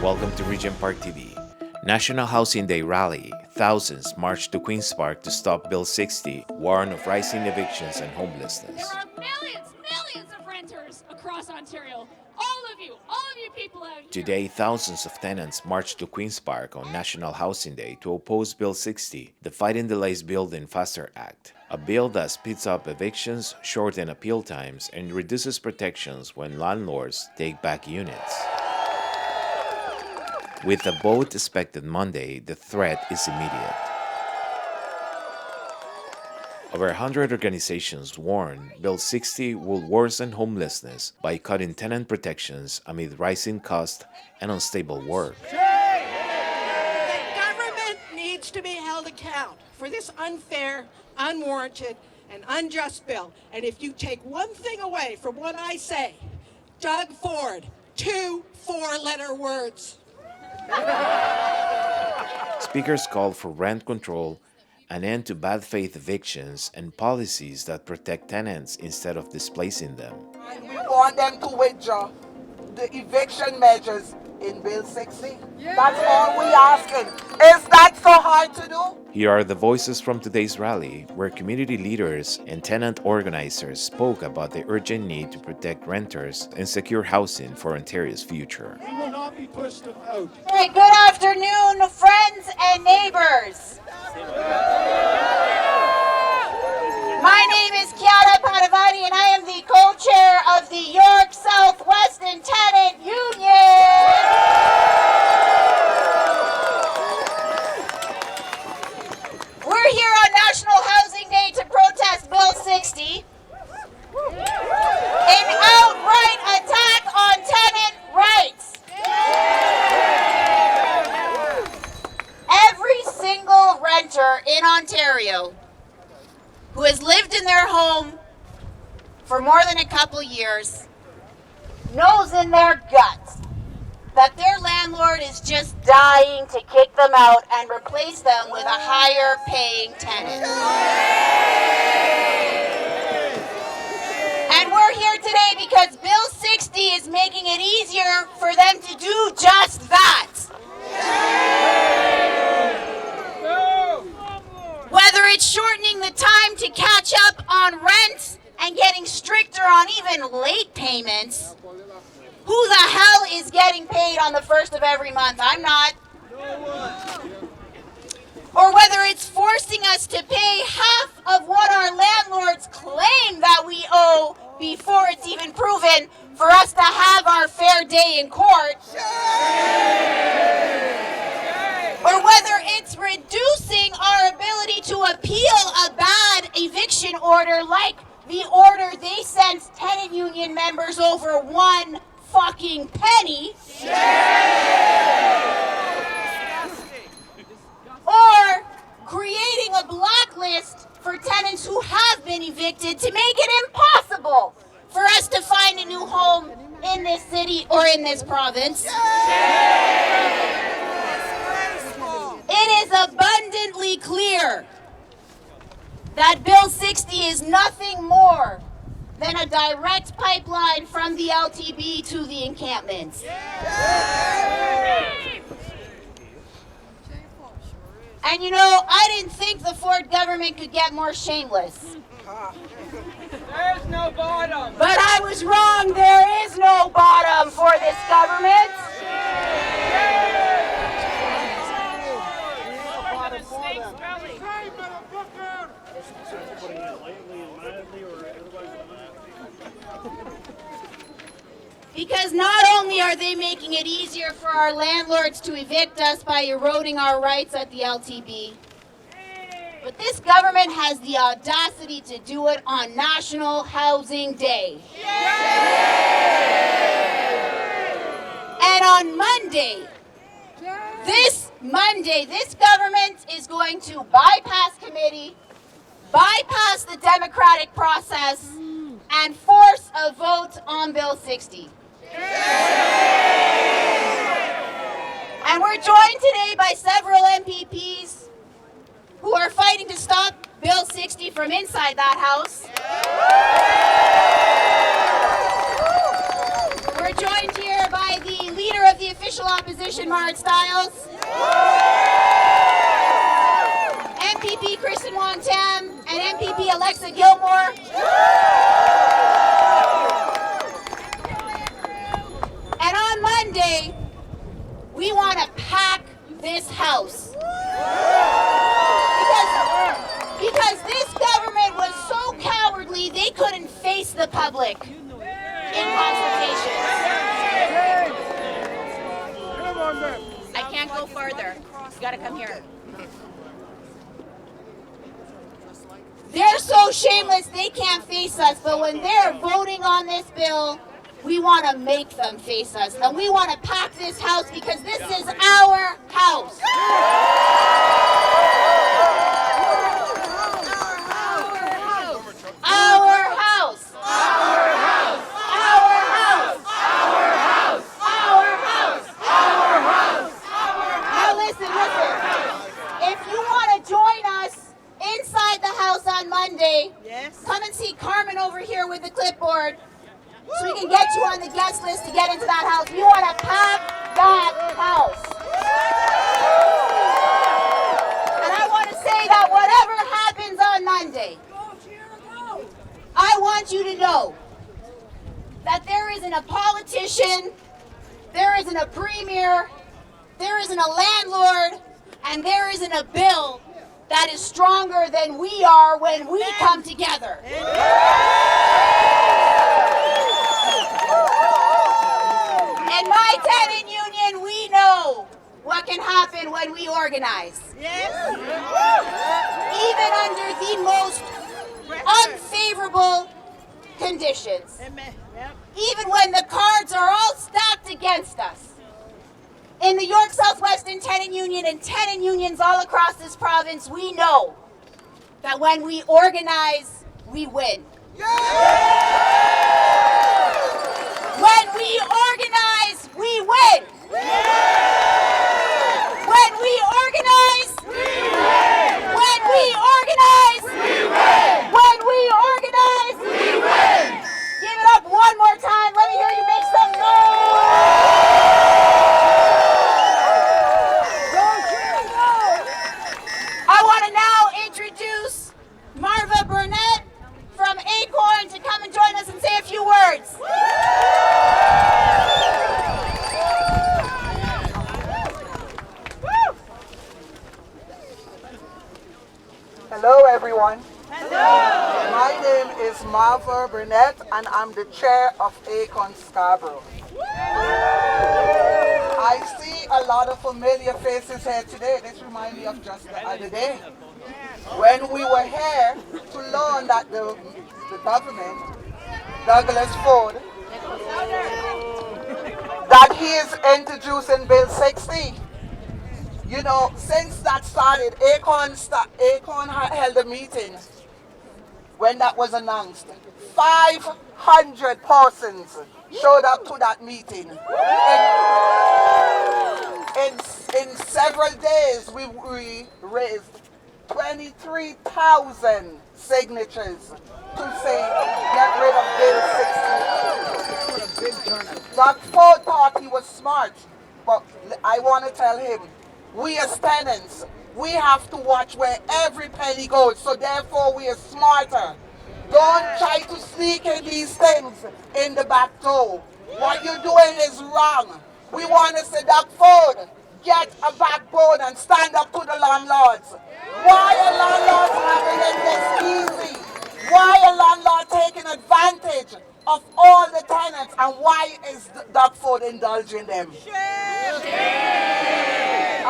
Welcome to Regent Park TV. National Housing Day rally. Thousands marched to Queen's Park to stop Bill 60, warn of rising evictions and homelessness. There are millions of renters across Ontario. All of you people out here. Today, thousands of tenants marched to Queen's Park on National Housing Day to oppose Bill 60, the Fighting Delays Building Faster Act, a bill that speeds up evictions, shortens appeal times, and reduces protections when landlords take back units. With a vote expected Monday, the threat is immediate. Over 100 organizations warn Bill 60 will worsen homelessness by cutting tenant protections amid rising costs and unstable work. The government needs to be held account for this unfair, unwarranted, and unjust bill. And if you take one thing away from what I say, Doug Ford, 2 4-letter words. Speakers called for rent control, an end to bad faith evictions, and policies that protect tenants instead of displacing them. And we want them to withdraw the eviction measures in Bill 60. Yeah. That's all we asking. Is that so hard to do? Here are the voices from today's rally, where community leaders and tenant organizers spoke about the urgent need to protect renters and secure housing for Ontario's future. We will not be pushed out. Hey, good afternoon, friends and neighbors. My name is Kiara Padavati, and I am the co-chair of the York Southwestern Tenant Union. We're here on National Housing Day to protest Bill 60, an outright attack on tenant rights. Every single renter in Ontario who has lived in their home for more than a couple years knows in their guts that their landlord is just dying to kick them out and replace them with a higher paying tenant. And we're here today because Bill 60 is making it easier for them to do just that. Whether it's shortening the time to catch up on rent and getting stricter on even late payments. Who the hell is getting paid on the first of every month? I'm not. Or whether it's forcing us to pay half of what our landlords claim that we owe before it's even proven for us to have our fair day in court. Or whether it's reducing our ability to appeal a bad eviction order like the order they sent tenant union members over one fucking penny. Or creating a blacklist for tenants who have been evicted to make it impossible for us to find a new home in this city or in this province. It is abundantly clear that Bill 60 is nothing more than a direct pipeline from the LTB to the encampments. And you know, I didn't think the Ford government could get more shameless. There's no bottom. But I was wrong. There is no bottom for this government. Because not only are they making it easier for our landlords to evict us by eroding our rights at the LTB, but this government has the audacity to do it on National Housing Day. And on Monday, this government is going to bypass committee, bypass the democratic process, and force a vote on Bill 60. And we're joined today by several MPPs who are fighting to stop Bill 60 from inside that house. We're joined here by the leader of the Official Opposition, Marit Stiles. MPP Kristen Wong-Tam and MPP Alexa Gilmore. And on Monday, we want to pack this house. Because this government was so cowardly, they couldn't face the public in consultation. I can't go further. You gotta come here. They're so shameless they can't face us, but when they're voting on this bill, we want to make them face us. And we want to pack this house because this is our house. Our house. Our house. Our house. Our house. Our house. Our house. Now listen. If you want to join us inside the house on Monday, come and see Carmen over here with the clipboard so we can get you on the guest list to get into that house. We want to pack that house. And I want to say that whatever happens on Monday, I want you to know that there isn't a politician, there isn't a premier, there isn't a landlord, and there isn't a bill that is stronger than we are when we come together. In my tenant union, we know what can happen when we organize. Even under the most unfavorable conditions. Even when the cards are all stacked against us. In the York Southwestern Tenant Union and tenant unions all across this province, we know that when we organize, we win. When we organize, we win. When we organize, we win. When we organize, we win. When we organize, we win. Give it up one more time. Let me hear you make some noise. I want to now introduce Marva Burnett from Acorn to come and join us and say a few words. Hello, everyone. Hello. My name is Marva Burnett, and I'm the chair of Acorn Scarborough. I see a lot of familiar faces here today. This reminds me of just the other day when we were here to learn that the government, Douglas Ford, that he is introducing Bill 60. You know, since that started, Acorn held a meeting when that was announced. 500 persons showed up to that meeting. In several days, we raised 23,000 signatures to say, get rid of Bill 60. Doug Ford thought he was smart, but I want to tell him, we as tenants, we have to watch where every penny goes, so therefore we are smarter. Don't try to sneak in these things in the back door. What you're doing is wrong. We want to say, Doug Ford, get a backbone and stand up to the landlords. Why are landlords having it this easy? Why are landlords taking advantage of all the tenants, and why is Doug Ford indulging them?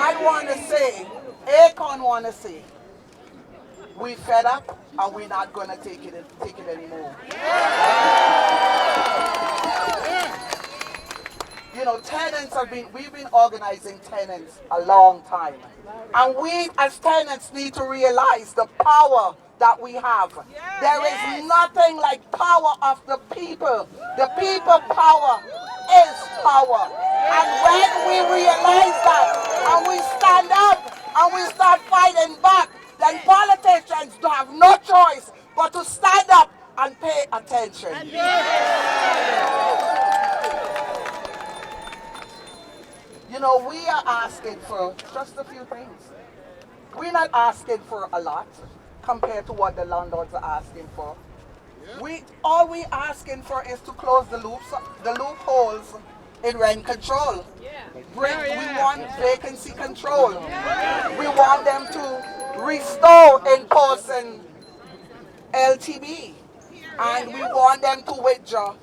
I want to say, Acorn want to say, we fed up and we're not going to take it anymore. You know, we've been organizing tenants a long time. And we as tenants need to realize the power that we have. There is nothing like power of the people. The people power is power. And when we realize that and we stand up and we start fighting back, then politicians don't have no choice but to stand up and pay attention. You know, we are asking for just a few things. We're not asking for a lot compared to what the landlords are asking for. All we asking for is to close the loopholes in rent control. We want vacancy control. We want them to restore in-person LTB. And we want them to withdraw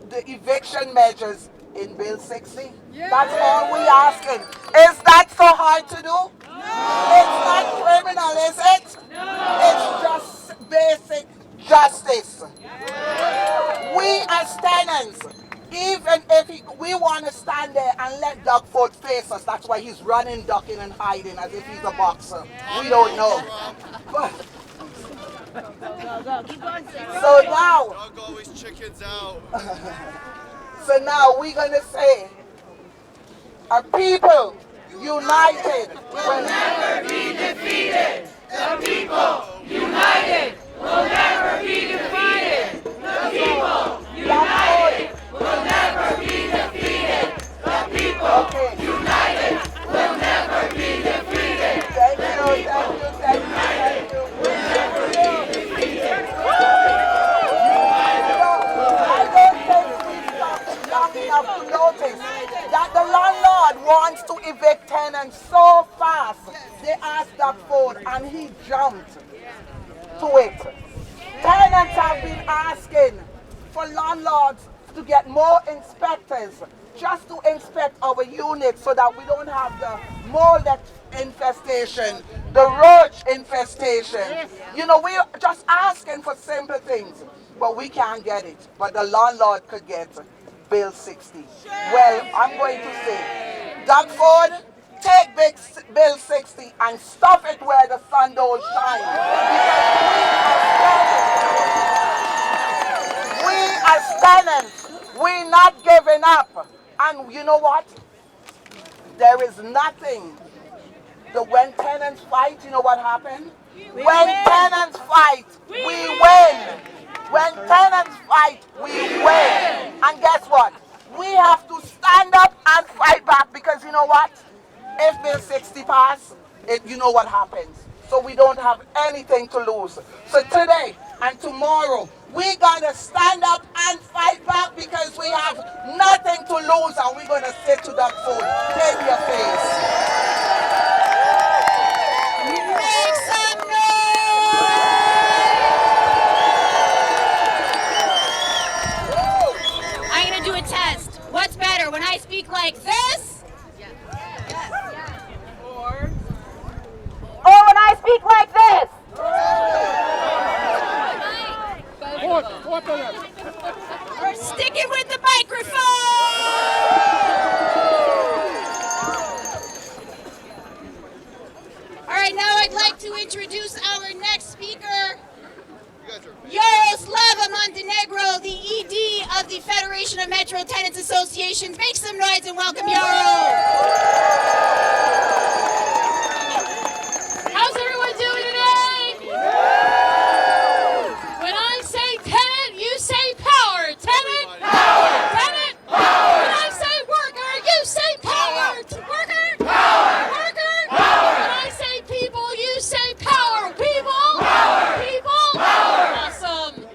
the eviction measures in Bill 60. That's all we asking. Is that so hard to do? It's not criminal, is it? It's just basic justice. We as tenants, even if we want to stand there and let Doug Ford face us, that's why he's running, ducking, and hiding as if he's a boxer. We don't know. But, so now, Doug always chickens out. so now we're going to say, a people united will never be defeated. The people united will never be defeated. The people united will never be defeated. The people united will never be defeated. Thank you, thank you, thank you, thank you. Will never be defeated. I don't think we stopped long enough to notice that the landlord wants to evict tenants so fast. They asked Doug Ford and he jumped to it. Tenants have been asking for landlords to get more inspectors just to inspect our units so that we don't have the mold infestation, the roach infestation. You know, we're just asking for simple things, but we can't get it. But the landlord could get Bill 60. Well, I'm going to say, Doug Ford, take Bill 60 and stuff it where the sun don't shine. Because we as tenants, we're not giving up. And you know what? There is nothing. When tenants fight, you know what happens? When tenants fight, we win. When tenants fight, we win. And guess what? We have to stand up and fight back because you know what? If Bill 60 pass, you know what happens. So we don't have anything to lose. So today and tomorrow, we gotta stand up and fight back because we have nothing to lose and we're gonna sit to that food in your face. Make some noise! I'm gonna do a test. What's better, when I speak like this? Or when I speak like this? We're sticking with the microphone! All right, now I'd like to introduce our next speaker, Yaroslava Montenegro, the ED of the Federation of Metro Tenants Associations. Make some noise and welcome Yaro. How's everyone doing today? When I say tenant, you say power. Tenant, power. Tenant, power. When I say worker, you say power. Worker, power. Worker, power. When I say people, you say power. People, power. People, power. Awesome.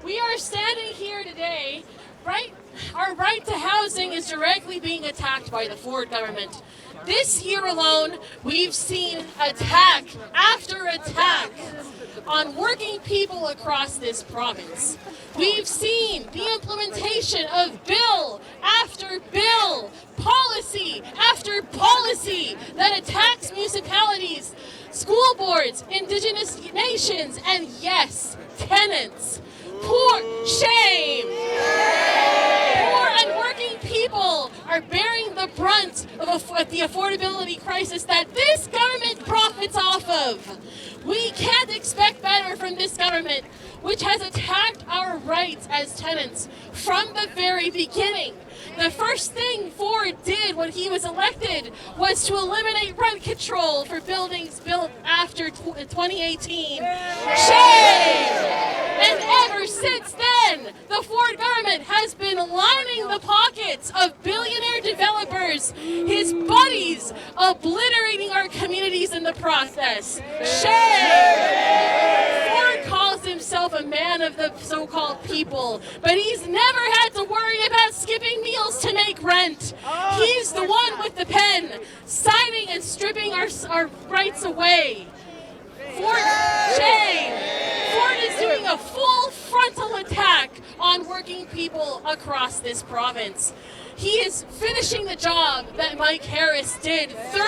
We are standing here today, right? Our right to housing is directly being attacked by the Ford government. This year alone, we've seen attack after attack on working people across this province. We've seen the implementation of bill after bill, policy after policy that attacks municipalities, school boards, Indigenous nations, and yes, tenants. Poor shame! Poor and working people are bearing the brunt of the affordability crisis that this government profits off of. We can't expect better from this government, which has attacked our rights as tenants from the very beginning. The first thing Ford did when he was elected was to eliminate rent control for buildings built after 2018. Shame! And ever since then, the Ford government has been lining the pockets of billionaire developers workers, his buddies, obliterating our communities in the process. Shame! Ford calls himself a man of the so-called people, but he's never had to worry about skipping meals to make rent. He's the one with the pen, signing and stripping our rights away. Shame! Ford is doing a full frontal attack on working people across this province. He is finishing the job that Mike Harris did 30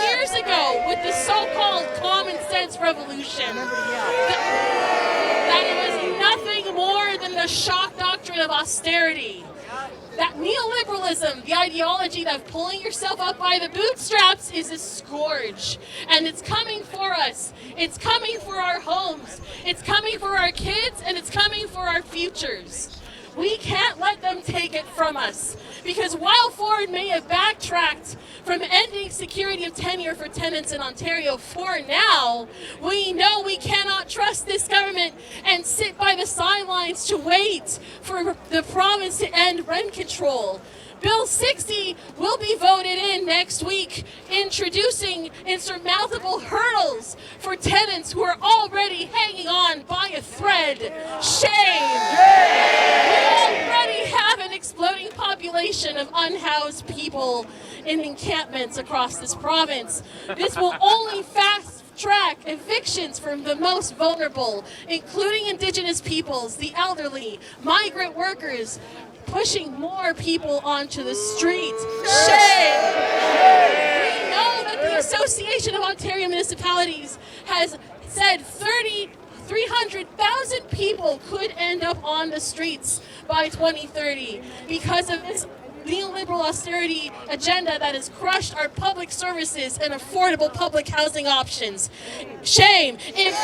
years ago with the so-called common sense revolution. That it was nothing more than the shock doctrine of austerity. That neoliberalism, the ideology of pulling yourself up by the bootstraps, is a scourge. And it's coming for us. It's coming for our homes. It's coming for our kids, and it's coming for our futures. We can't let them take it from us. Because while Ford may have backtracked from ending security of tenure for tenants in Ontario for now, we know we cannot trust this government and sit by the sidelines to wait for the province to end rent control. Bill 60 will be voted in next week, introducing insurmountable hurdles for tenants who are already hanging on by a thread. Shame! We already have an exploding population of unhoused people in encampments across this province. This will only fast-track evictions from the most vulnerable, including Indigenous peoples, the elderly, migrant workers, pushing more people onto the street. Shame! We know that the Association of Ontario Municipalities has said 300,000 people could end up on the streets by 2030 because of this neoliberal austerity agenda that has crushed our public services and affordable public housing options. Shame! If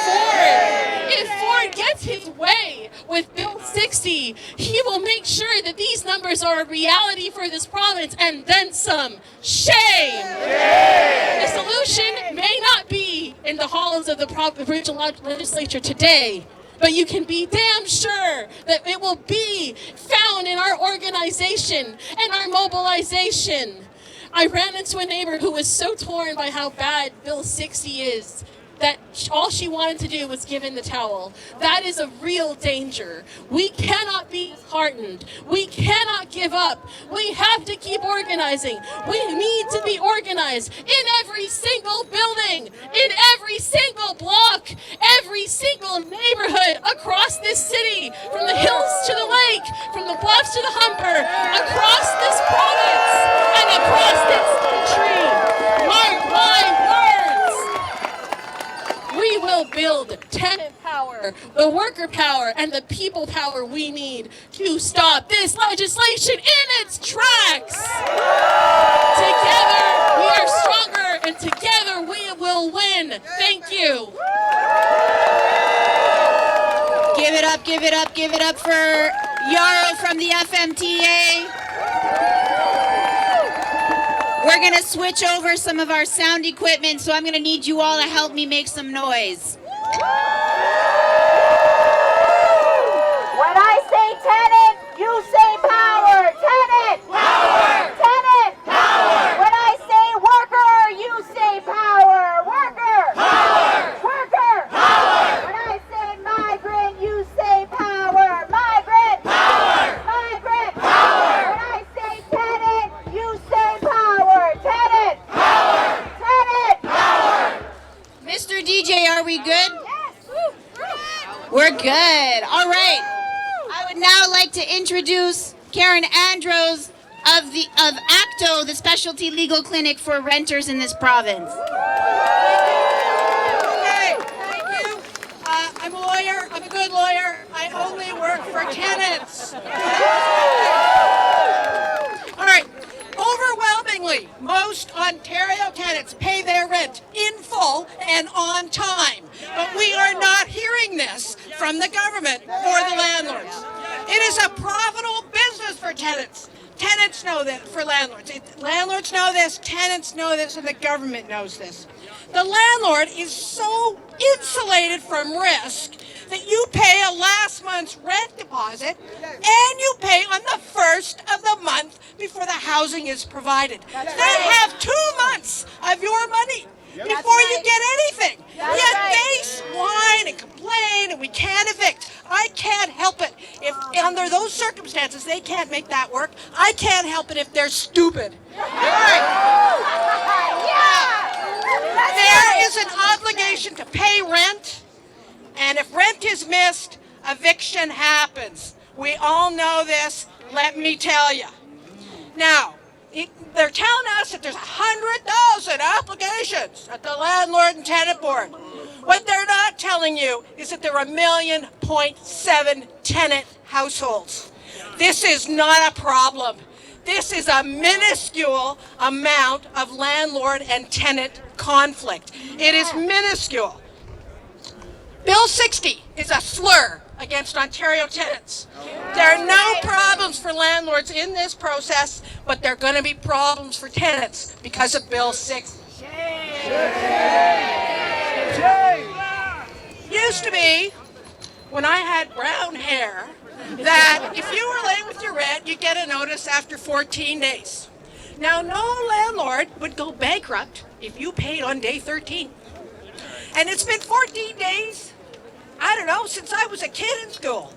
Ford gets his way with Bill 60, he will make sure that these numbers are a reality for this province and then some. Shame! The solution may not be in the halls of the provincial legislature today, but you can be damn sure that it will be found in our organization and our mobilization. I ran into a neighbor who was so torn by how bad Bill 60 is that all she wanted to do was give in the towel. That is a real danger. We cannot be disheartened. We cannot give up. We have to keep organizing. We need to be organized in every single building, in every single block, every single neighborhood across this city, from the hills to the lake, from the bluffs to the Humber, across this province and across this country. Mark my words. We will build tenant power, the worker power, and the people power we need to stop this legislation in its tracks. Together, we are stronger, and together we will win. Thank you. Give it up, give it up, give it up for Yarrow from the FMTA. We're going to switch over some of our sound equipment, so I'm going to need you all to help me make some noise. When I say tenant, you say power. Tenant! Power! Tenant! Power! When I say worker, you say power. Worker! Power! Worker! Power! When I say migrant, you say power. Migrant! Power! Migrant! Power! When I say tenant, you say power. Tenant! Power! Tenant! Power! Mr. DJ, are we good? We're good. All right. I would now like to introduce Karen Andros of ACTO, the Specialty Legal Clinic for renters in this province. Okay, thank you. I'm a lawyer. I'm a good lawyer. I only work for tenants. All right. Overwhelmingly, most Ontario tenants pay their rent in full and on time. But we are not hearing this from the government or the landlords. It is a profitable business for tenants. Tenants know that for landlords. Landlords know this, tenants know this, and the government knows this. The landlord is so insulated from risk that you pay a last month's rent deposit and you pay on the first of the month before the housing is provided. They have 2 months of your money before you get anything. Yet they whine and complain and we can't evict. I can't help it if under those circumstances they can't make that work. I can't help it if they're stupid. There is an obligation to pay rent, and if rent is missed, eviction happens. We all know this, let me tell you. Now, they're telling us that there's 100,000 applications at the Landlord and Tenant Board. What they're not telling you is that there are 1.7 million tenant households. This is not a problem. This is a minuscule amount of landlord and tenant conflict. It is minuscule. Bill 60 is a slur against Ontario tenants. There are no problems for landlords in this process, but there are going to be problems for tenants because of Bill 60. Used to be, when I had brown hair, that if you were late with your rent, you'd get a notice after 14 days. Now, no landlord would go bankrupt if you paid on day 13. And it's been 14 days, I don't know, since I was a kid in school.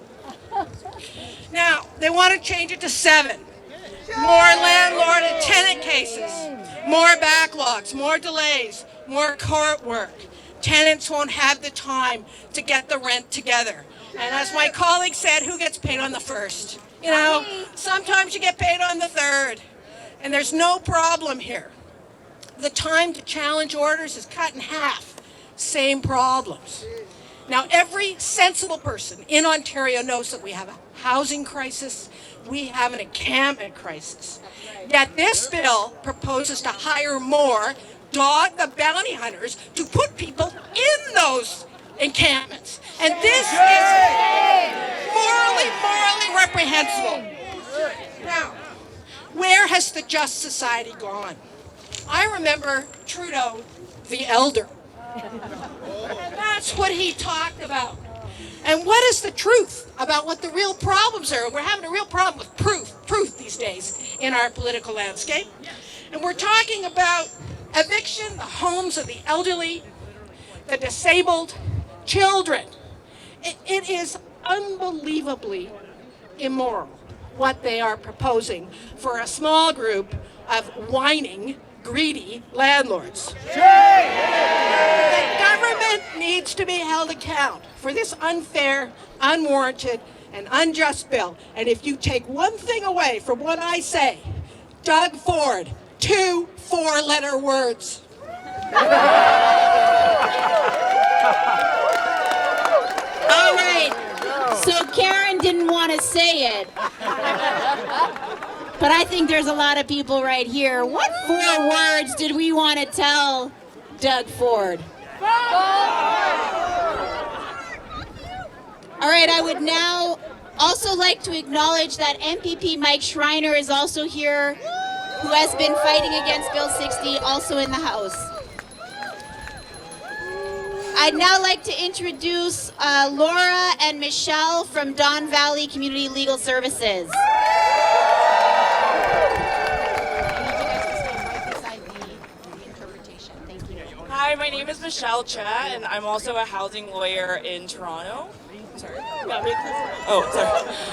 Now, they want to change it to 7. More landlord and tenant cases, more backlogs, more delays, more court work. Tenants won't have the time to get the rent together. And as my colleague said, who gets paid on the 1st? You know, sometimes you get paid on the 3rd. And there's no problem here. The time to challenge orders is cut in half. Same problems. Now, every sensible person in Ontario knows that we have a housing crisis, we have an encampment crisis. Yet this bill proposes to hire more dog the bounty hunters to put people in those encampments. And this is morally reprehensible. Now, where has the Just Society gone? I remember Trudeau the Elder. And that's what he talked about. And what is the truth about what the real problems are? We're having a real problem with truth these days in our political landscape. And we're talking about eviction, the homes of the elderly, the disabled, children. It is unbelievably immoral what they are proposing for a small group of whining, greedy landlords. The government needs to be held account for this unfair, unwarranted, and unjust bill. And if you take one thing away from what I say, Doug Ford, 2 4-letter words. All right. So Karen didn't want to say it. But I think there's a lot of people right here. What 4 words did we want to tell Doug Ford? All right, I would now also like to acknowledge that MPP Mike Schreiner is also here, who has been fighting against Bill 60, also in the House. I'd now like to introduce Laura and Michelle from Don Valley Community Legal Services. Hi, my name is Michelle Cha, and I'm also a housing lawyer in Toronto. Sorry. Oh, sorry.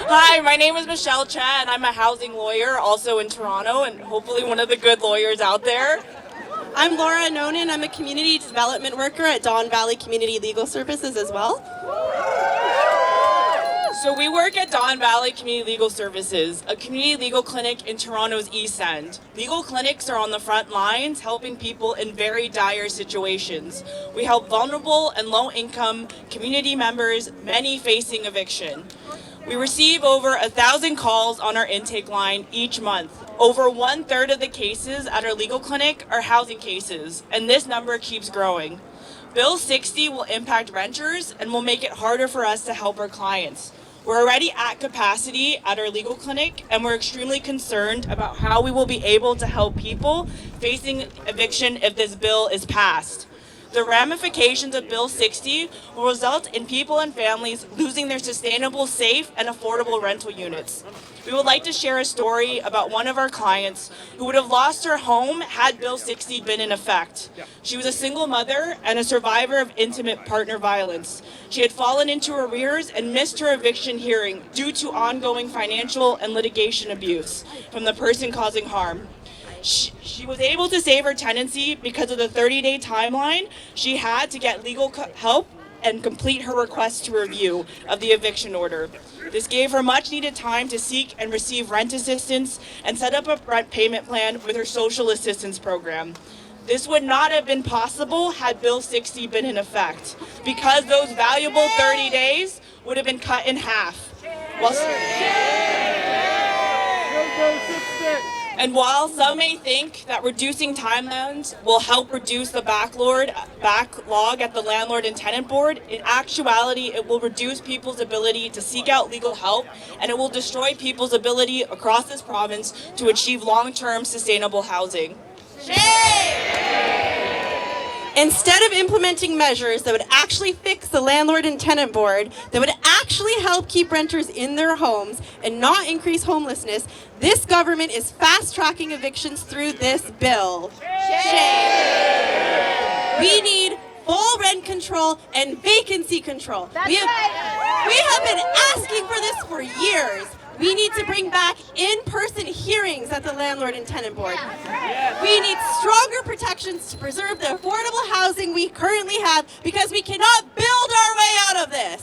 Hi, my name is Michelle Cha, and I'm a housing lawyer also in Toronto, and hopefully one of the good lawyers out there. I'm Laura Nonan. I'm a community development worker at Don Valley Community Legal Services as well. So we work at Don Valley Community Legal Services, a community legal clinic in Toronto's East End. Legal clinics are on the front lines helping people in very dire situations. We help vulnerable and low-income community members, many facing eviction. We receive over 1,000 calls on our intake line each month. Over 1/3 of the cases at our legal clinic are housing cases, and this number keeps growing. Bill 60 will impact renters and will make it harder for us to help our clients. We're already at capacity at our legal clinic, and we're extremely concerned about how we will be able to help people facing eviction if this bill is passed. The ramifications of Bill 60 will result in people and families losing their sustainable, safe, and affordable rental units. We would like to share a story about one of our clients who would have lost her home had Bill 60 been in effect. She was a single mother and a survivor of intimate partner violence. She had fallen into arrears and missed her eviction hearing due to ongoing financial and litigation abuse from the person causing harm. She was able to save her tenancy because of the 30-day timeline she had to get legal help and complete her request to review of the eviction order. This gave her much needed time to seek and receive rent assistance and set up a rent payment plan with her social assistance program. This would not have been possible had Bill 60 been in effect, because those valuable 30 days would have been cut in half. And while some may think that reducing timelines will help reduce the backlog at the landlord and tenant board, in actuality, it will reduce people's ability to seek out legal help, and it will destroy people's ability across this province to achieve long-term sustainable housing. Instead of implementing measures that would actually fix the landlord and tenant board, that would actually help keep renters in their homes and not increase homelessness, this government is fast-tracking evictions through this bill. Shame. We need full rent control and vacancy control. We have been asking for this for years. We need to bring back in-person hearings at the landlord and tenant board. We need stronger protections to preserve the affordable housing we currently have, because we cannot build our way out of this.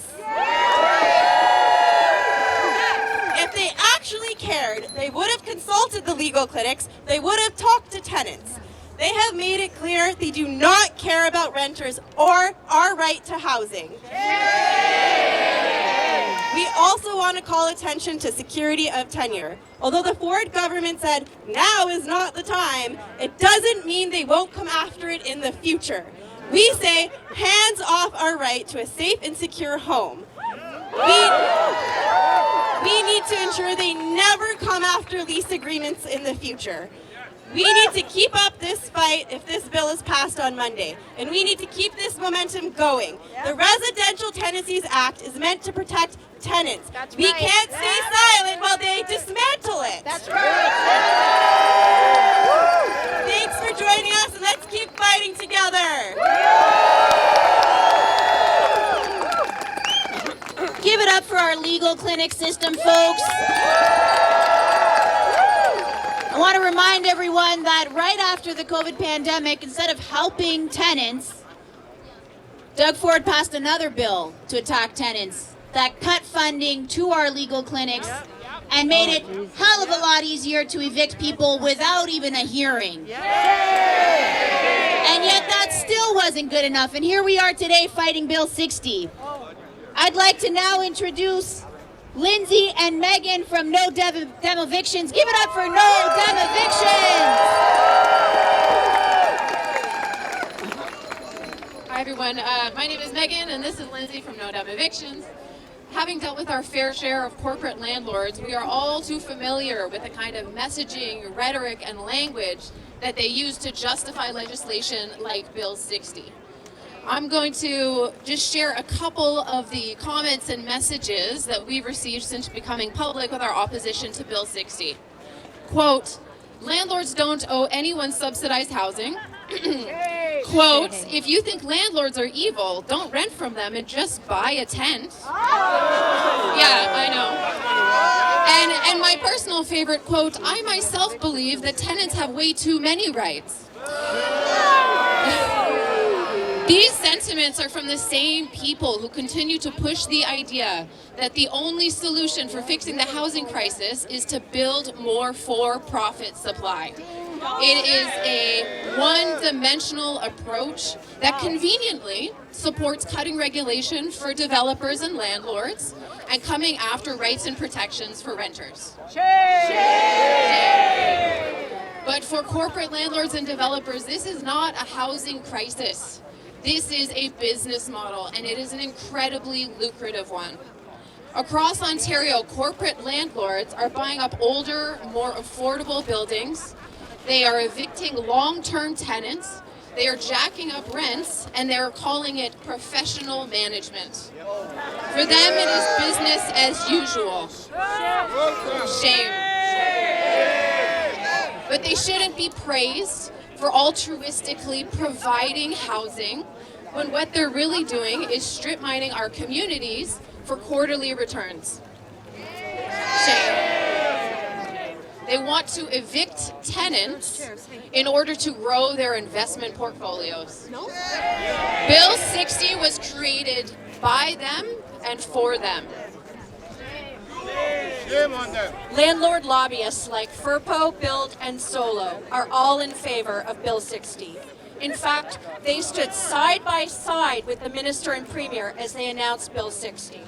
If they actually cared, they would have consulted the legal clinics, they would have talked to tenants. They have made it clear they do not care about renters or our right to housing. We also want to call attention to security of tenure. Although the Ford government said now is not the time, it doesn't mean they won't come after it in the future. We say hands off our right to a safe and secure home. We need to ensure they never come after lease agreements in the future. We need to keep up this fight if this bill is passed on Monday, and we need to keep this momentum going. The Residential Tenancies Act is meant to protect tenants. We can't stay silent while they dismantle it. That's right. Thanks for joining us, and let's keep fighting together. Give it up for our legal clinic system, folks. I want to remind everyone that right after the COVID pandemic, instead of helping tenants, Doug Ford passed another bill to attack tenants that cut funding to our legal clinics and made it a hell of a lot easier to evict people without even a hearing. And yet that still wasn't good enough, and here we are today fighting Bill 60. I'd like to now introduce Lindsay and Megan from No Dem Evictions. Give it up for No Dem Evictions! Hi everyone, my name is Megan and this is Lindsay from No Dem Evictions. Having dealt with our fair share of corporate landlords, we are all too familiar with the kind of messaging, rhetoric, and language that they use to justify legislation like Bill 60. I'm going to just share a couple of the comments and messages that we've received since becoming public with our opposition to Bill 60. Quote, landlords don't owe anyone subsidized housing. Quote, if you think landlords are evil, don't rent from them and just buy a tent. Yeah, I know. And my personal favorite quote, I myself believe that tenants have way too many rights. These sentiments are from the same people who continue to push the idea that the only solution for fixing the housing crisis is to build more for-profit supply. It is a one-dimensional approach that conveniently supports cutting regulation for developers and landlords and coming after rights and protections for renters. But for corporate landlords and developers, this is not a housing crisis. This is a business model, and it is an incredibly lucrative one. Across Ontario, corporate landlords are buying up older, more affordable buildings. They are evicting long-term tenants. They are jacking up rents and they're calling it professional management. For them, it is business as usual. Shame. But they shouldn't be praised for altruistically providing housing when what they're really doing is strip mining our communities for quarterly returns. Shame. They want to evict tenants in order to grow their investment portfolios. Bill 60 was created by them and for them. Shame on them. Landlord lobbyists like FERPO, Build, and Solo are all in favor of Bill 60. In fact, they stood side by side with the Minister and Premier as they announced Bill 60.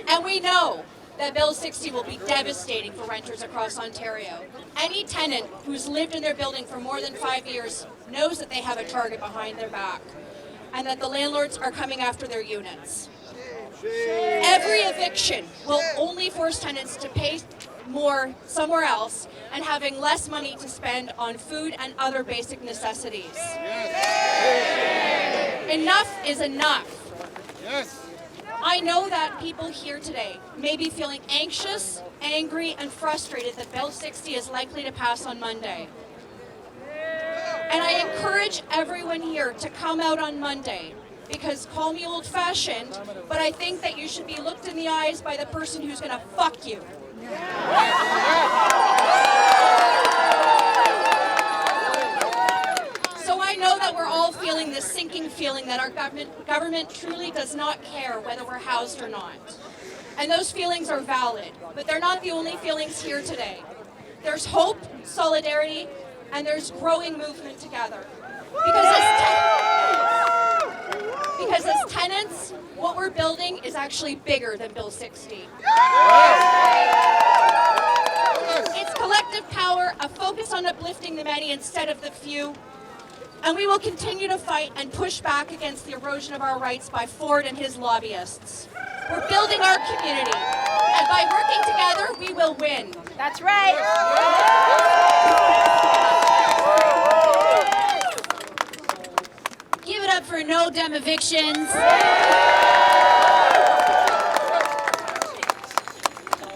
And we know that Bill 60 will be devastating for renters across Ontario. Any tenant who's lived in their building for more than 5 years knows that they have a target behind their back and that the landlords are coming after their units. Every eviction will only force tenants to pay more somewhere else and having less money to spend on food and other basic necessities. Enough is enough. Yes. I know that people here today may be feeling anxious, angry, and frustrated that Bill 60 is likely to pass on Monday. And I encourage everyone here to come out on Monday, because call me old-fashioned, but I think that you should be looked in the eyes by the person who's gonna fuck you. So I know that we're all feeling this sinking feeling that our government truly does not care whether we're housed or not. And those feelings are valid, but they're not the only feelings here today. There's hope, solidarity, and there's growing movement together. Because as tenants, what we're building is actually bigger than Bill 60. It's collective power, a focus on uplifting the many instead of the few. And we will continue to fight and push back against the erosion of our rights by Ford and his lobbyists. We're building our community, and by working together, we will win. That's right. Give it up for No Dumb Evictions.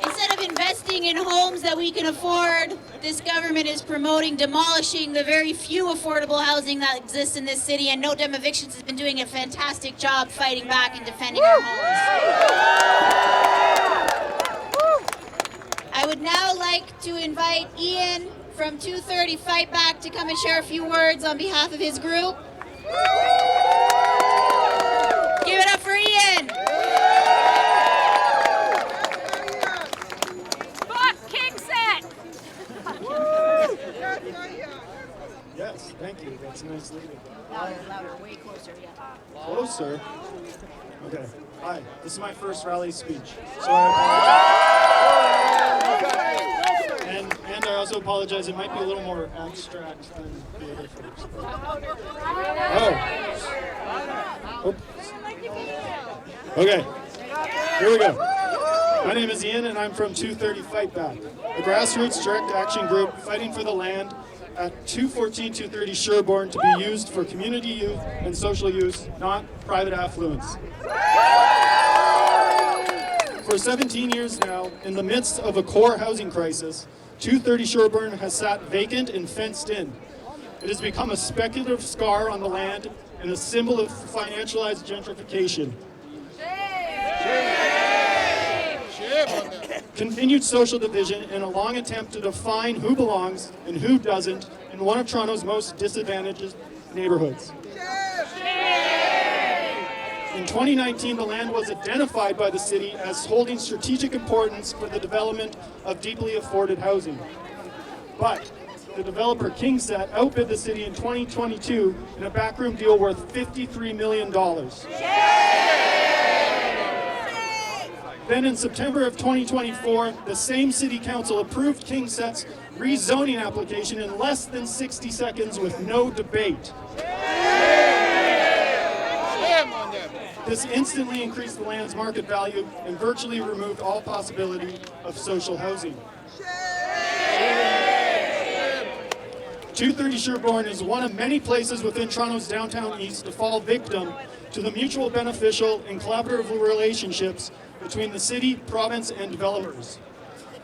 Instead of investing in homes that we can afford, this government is promoting demolishing the very few affordable housing that exists in this city, and No Dumb Evictions has been doing a fantastic job fighting back and defending our homes. I would now like to invite Ian from 230 Fight Back to come and share a few words on behalf of his group. Give it up for Ian. Fuck King Set. Yes, thank you. That's a nice lead. Louder, way closer, yeah. Closer. Okay. Hi. This is my first rally speech, so I apologize. And I also apologize. It might be a little more abstract than the other folks. Oh. Oops. Okay. Here we go. My name is Ian, and I'm from 230 Fight Back, a grassroots direct action group fighting for the land at 214-230 Sherbourne to be used for community use and social use, not private affluence. For 17 years now, in the midst of a core housing crisis, 230 Sherbourne has sat vacant and fenced in. It has become a speculative scar on the land and a symbol of financialized gentrification. Continued social division and a long attempt to define who belongs and who doesn't in one of Toronto's most disadvantaged neighborhoods. In 2019, the land was identified by the city as holding strategic importance for the development of deeply afforded housing. But the developer KingSet outbid the city in 2022 in a backroom deal worth $53 million. Then in September of 2024, the same city council approved KingSet's rezoning application in less than 60 seconds with no debate. This instantly increased the land's market value and virtually removed all possibility of social housing. 230 Sherbourne is one of many places within Toronto's downtown east to fall victim to the mutual beneficial and collaborative relationships between the city, province, and developers.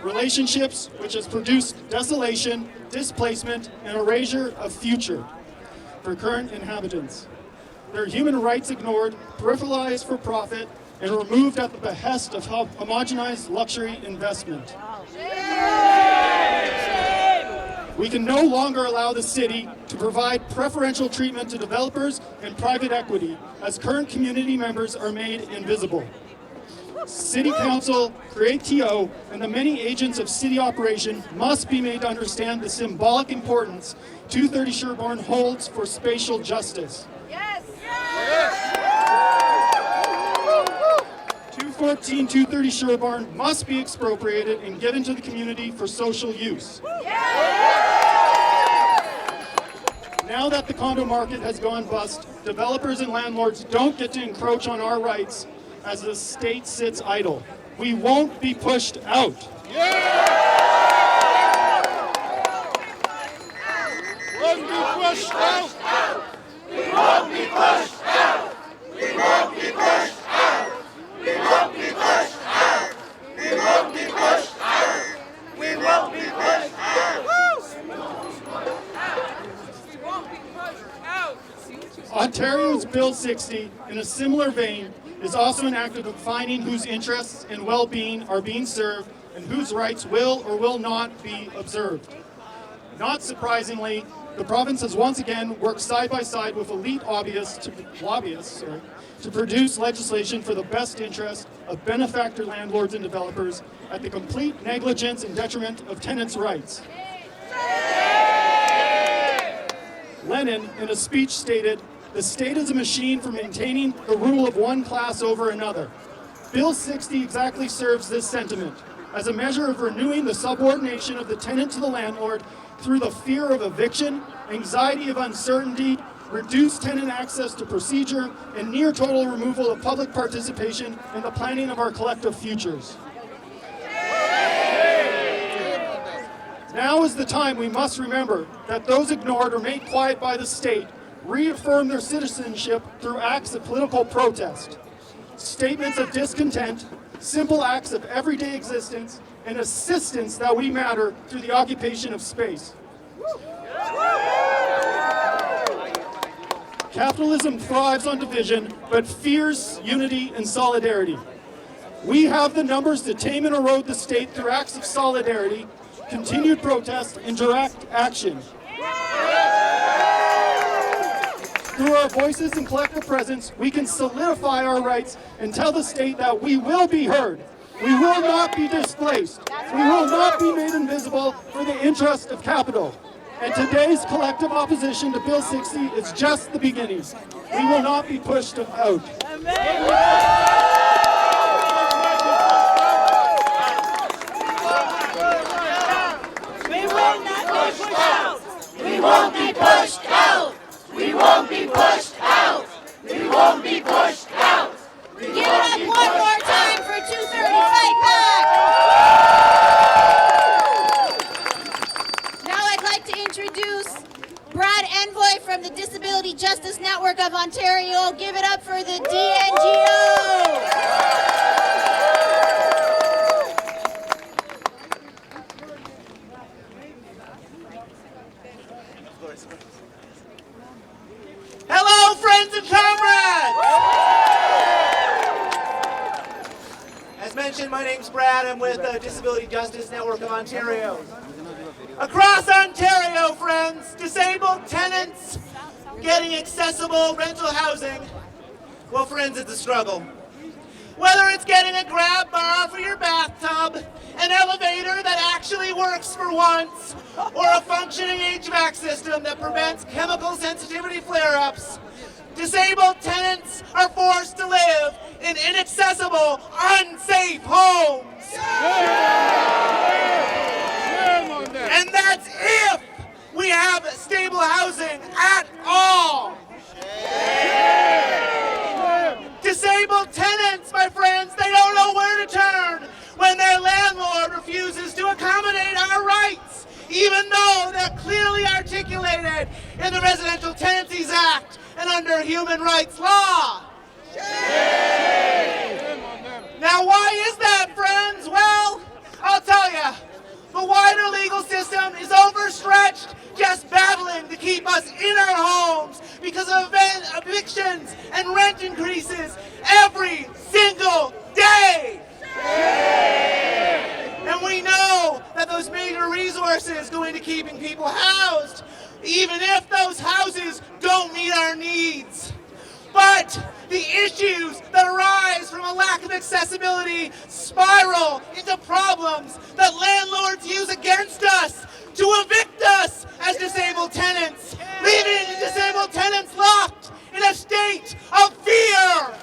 Relationships which has produced desolation, displacement, and erasure of future for current inhabitants. Their human rights ignored, peripheralized for profit, and removed at the behest of homogenized luxury investment. We can no longer allow the city to provide preferential treatment to developers and private equity, as current community members are made invisible. City Council, Create TO, and the many agents of city operation must be made to understand the symbolic importance 230 Sherbourne holds for spatial justice. Yes! 214 230 Sherbourne must be expropriated and given to the community for social use. Now that the condo market has gone bust, developers and landlords don't get to encroach on our rights as the state sits idle. We won't be pushed out. Won't be pushed out. We won't be pushed out. We won't be pushed out. We won't be pushed out. We won't be pushed out. We won't be pushed out. Ontario's Bill 60, in a similar vein, is also an act of defining whose interests and well-being are being served and whose rights will or will not be observed. Not surprisingly, the province has once again worked side by side with elite lobbyists to produce legislation for the best interest of benefactor landlords and developers at the complete negligence and detriment of tenants' rights. Lenin, in a speech, stated, "The state is a machine for maintaining the rule of one class over another." Bill 60 exactly serves this sentiment, as a measure of renewing the subordination of the tenant to the landlord through the fear of eviction, anxiety of uncertainty, reduced tenant access to procedure, and near total removal of public participation in the planning of our collective futures. Now is the time we must remember that those ignored or made quiet by the state reaffirm their citizenship through acts of political protest, statements of discontent, simple acts of everyday existence, and assistance that we matter through the occupation of space. Capitalism thrives on division, but fears unity and solidarity. We have the numbers to tame and erode the state through acts of solidarity, continued protest, and direct action. Through our voices and collective presence, we can solidify our rights and tell the state that we will be heard. We will not be displaced. We will not be made invisible for the interest of capital. And today's collective opposition to Bill 60 is just the beginning. We will not be pushed out. We won't be pushed out. We won't be pushed out. We won't be pushed out. Give it up one more time for 230 Fight Back! Now I'd like to introduce Brad Envoy from the Disability Justice Network of Ontario. Give it up for the DNGO! Hello, friends and comrades! As mentioned, my name's Brad. I'm with the Disability Justice Network of Ontario. Across Ontario, friends, disabled tenants getting accessible rental housing. Well, friends, it's a struggle. Whether it's getting a grab bar for your bathtub, an elevator that actually works for once, or a functioning HVAC system that prevents chemical sensitivity flare-ups, disabled tenants are forced to live in inaccessible, unsafe homes. And that's if we have stable housing at all. Disabled tenants, my friends, they don't know where to turn when their landlord refuses to accommodate our rights even though they're clearly articulated in the Residential Tenancies Act and under human rights law. Now, why is that, friends? Well, I'll tell you. The wider legal system is overstretched, just battling to keep us in our homes because of evictions and rent increases every single day. And we know that those major resources go into keeping people housed, even if those houses don't meet our needs. But the issues that arise from a lack of accessibility spiral into problems that landlords use against us to evict us as disabled tenants, leaving disabled tenants locked in a state of fear.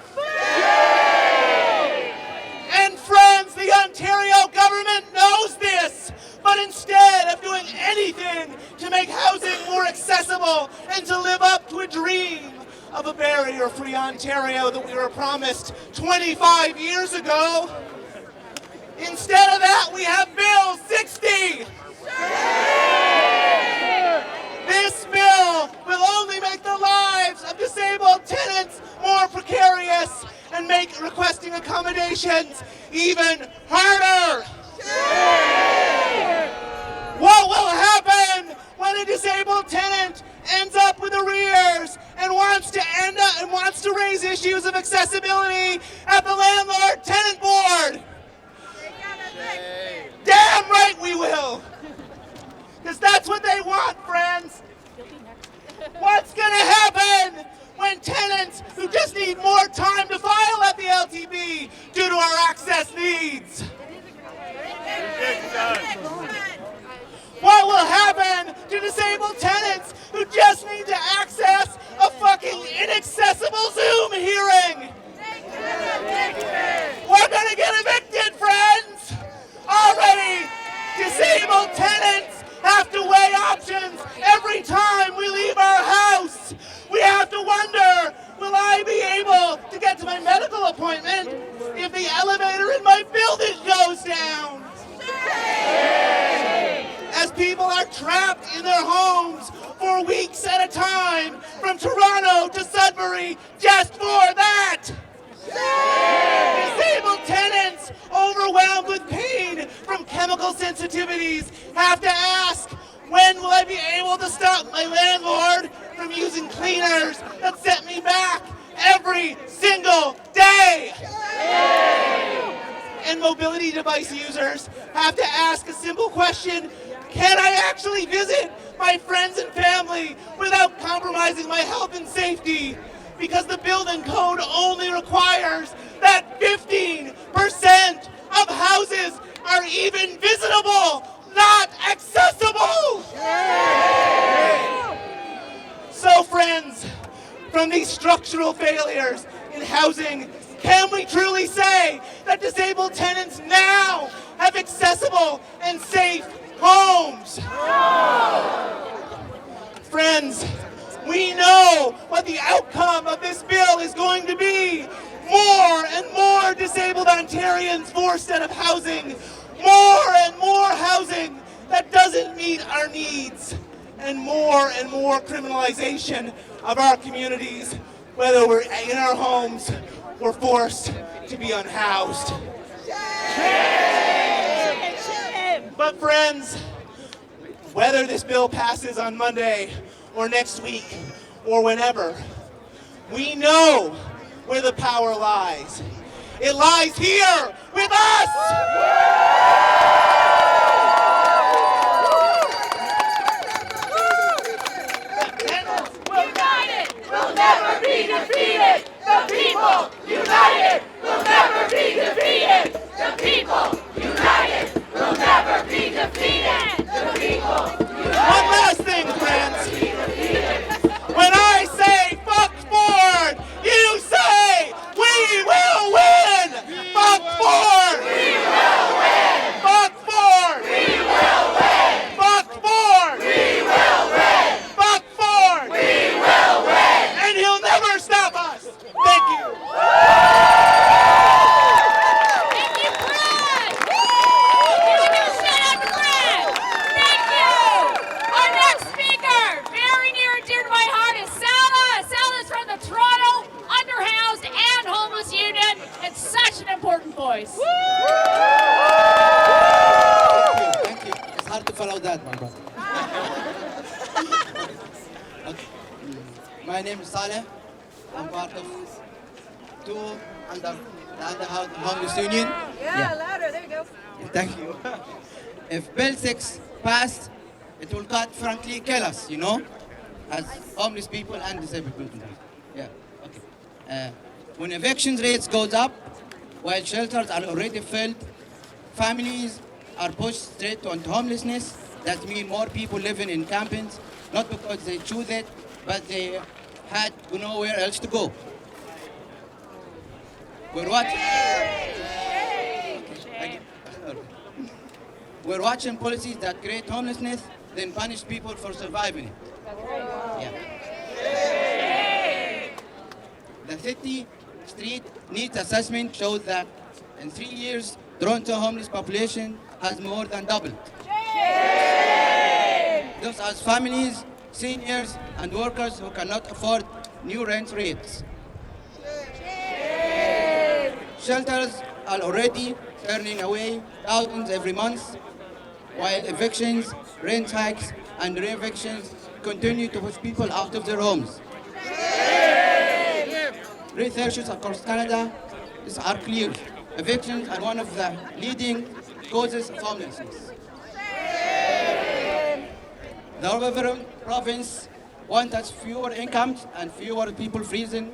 And friends, the Ontario government knows this, but instead of doing anything to make housing more accessible and to live up to a dream of a barrier-free Ontario that we were promised 25 years ago, instead of that, we have Bill 60. This bill will only make the lives of disabled tenants more precarious and make requesting accommodations even harder. What will happen when a disabled tenant ends up with arrears and wants to raise issues of accessibility at the Landlord-Tenant Board? Damn right we will! Because that's what they want, friends. What's going to happen when tenants who just need more time to file at the LTB due to our access needs? What will happen to disabled tenants who just need to access a fucking inaccessible Zoom hearing? We're gonna get evicted, friends! Already, disabled tenants have to weigh options every time we leave our house. We have to wonder, will I be able to get to my medical appointment if the elevator in my building goes down? As people are trapped in their homes for weeks at a time, from Toronto to Sudbury, just for that. Disabled tenants, overwhelmed with pain from chemical sensitivities, have to ask, when will I be able to stop my landlord from using cleaners that set me back every single day? And mobility device users have to ask a simple question: can I actually visit my friends and family without compromising my health and safety? Because the building code only requires that 15% of houses are even visitable, not accessible. So friends, from these structural failures in housing, can we truly say that disabled tenants now have accessible and safe homes? Friends, we know what the outcome of this bill is going to be. More and more disabled Ontarians forced out of housing. More and more housing that doesn't meet our needs. And more criminalization of our communities, whether we're in our homes or forced to be unhoused. But friends, whether this bill passes on Monday or next week or whenever, we know where the power lies. It lies here with us! United will never be defeated! The people united will never be defeated! The people united will never be defeated! The people united. One last thing, friends. When I say fuck Ford, you say we will win! Fuck Ford! We will win! Fuck Ford! We will win! Fuck Ford! We will win! Fuck Ford! We will win! And he'll never stop us! Thank you! Thank you, Brad! Can we give a shout out to Brad? Thank you! Okay. My name is Saleh. I'm part of the Homeless Union. Yeah, louder. There you go. Thank you. If Bill 6 passed, it will frankly kill us, as homeless people and disabled people. Yeah, okay. When eviction rates goes up, while shelters are already filled, families are pushed straight into homelessness. That means more people living in campings, not because they choose it, but they had nowhere else to go. We're watching. We're watching policies that create homelessness, then punish people for surviving it. Yeah. The city street needs assessment shows that in 3 years, Toronto homeless population has more than doubled. Those as families, seniors, and workers who cannot afford new rent rates. Shelters are already turning away thousands every month, while evictions, rent hikes, and re-evictions continue to push people out of their homes. Researchers across Canada are clear. Evictions are one of the leading causes of homelessness. The overall province wants fewer incomes and fewer people freezing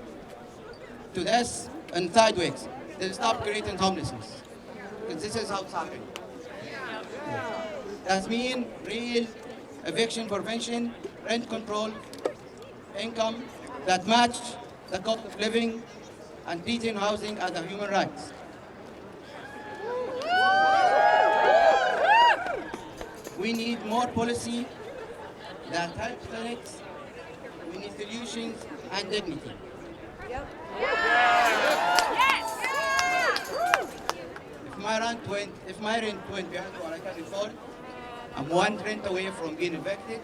to death and sideways. They'll stop creating homelessness. Because this is how it's happening. That means real eviction prevention, rent control, income that match the cost of living, and treating housing as a human right. We need more policy that helps tenants. We need solutions and dignity. Yep. If my rent went beyond what I can afford, I'm one rent away from being evicted,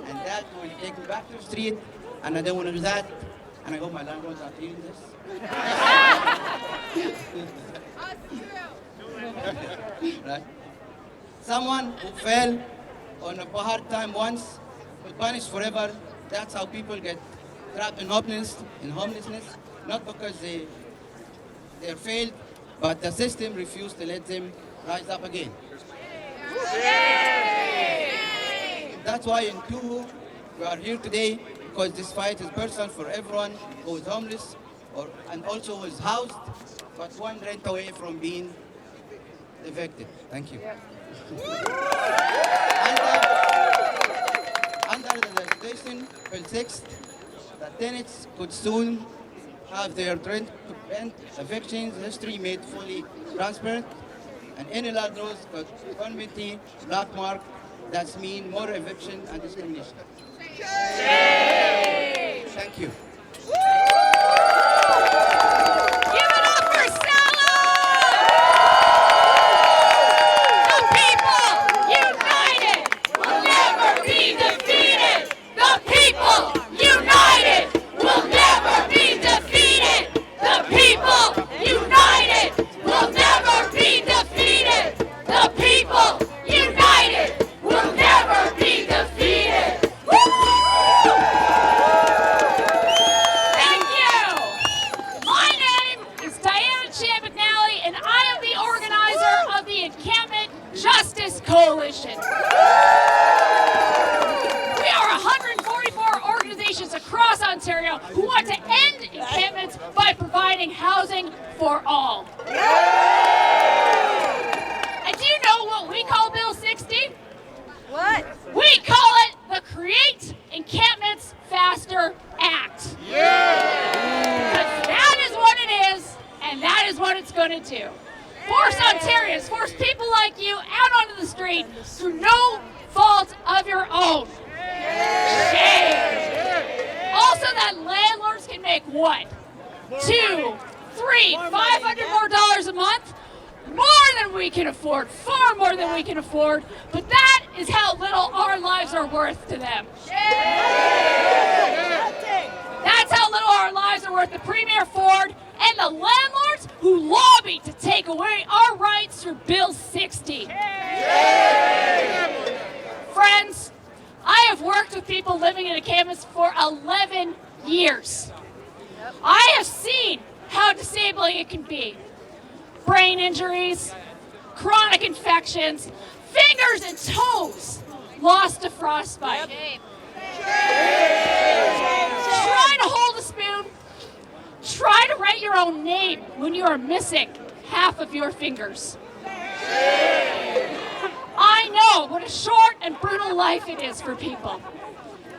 and that will take me back to the street, and I don't want to do that, and I hope my landlords are hearing this. Right? Someone who fell on a hard time once will punish forever. That's how people get trapped in homelessness, not because they're failed, but the system refused to let them rise up again. That's why in Tuhu, we are here today, because this fight is personal for everyone who is homeless and also who is housed, but one rent away from being evicted. Thank you. Under the legislation, Bill 6, the tenants could soon have their rent evictions history made fully transparent, and any landlords could permanently black mark. That means more eviction and discrimination. Thank you. Give it up for The people united will never be defeated. The people united will never be defeated. The people united will never be defeated. The people united will never be defeated. Thank you. My name is Diana Champagnelli, and I am the organizer of the Encampment Justice Coalition. We are 144 organizations across Ontario who want to end encampments by providing housing for all. And do you know what we call Bill 60? What? We call it the Create Encampments Faster Act. Because that is what it is, and that is what it's going to do. Force Ontarians, force people like you out onto the street through no fault of your own. Shame. Also, that landlords can make what? $200, $300, $500 more a month? More than we can afford, far more than we can afford, but that is how little our lives are worth to them. That's how little our lives are worth to Premier Ford and the landlords who lobbied to take away our rights through Bill 60. people living in encampments for 11 years. I have seen how disabling it can be. Brain injuries, chronic infections, fingers and toes lost to frostbite. Try to hold a spoon. Try to write your own name when you are missing half of your fingers. I know what a short and brutal life it is for people.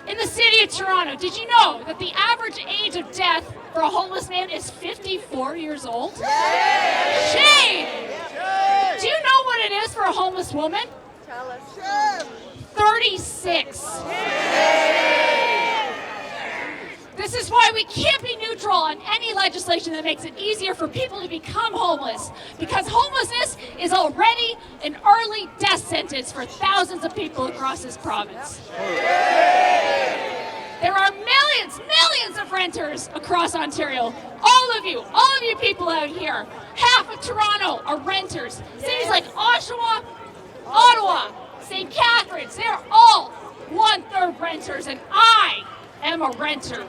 In the city of Toronto, did you know that the average age of death for a homeless man is 54 years old? Shame! Do you know what it is for a homeless woman? Tell us. 36. This is why we can't be neutral on any legislation that makes it easier for people to become homeless, because homelessness is already an early death sentence for thousands of people across this province. There are millions of renters across Ontario. All of you people out here, half of Toronto are renters. Cities like Oshawa, Ottawa, St. Catharines, they're all 1/3 renters, and I am a renter.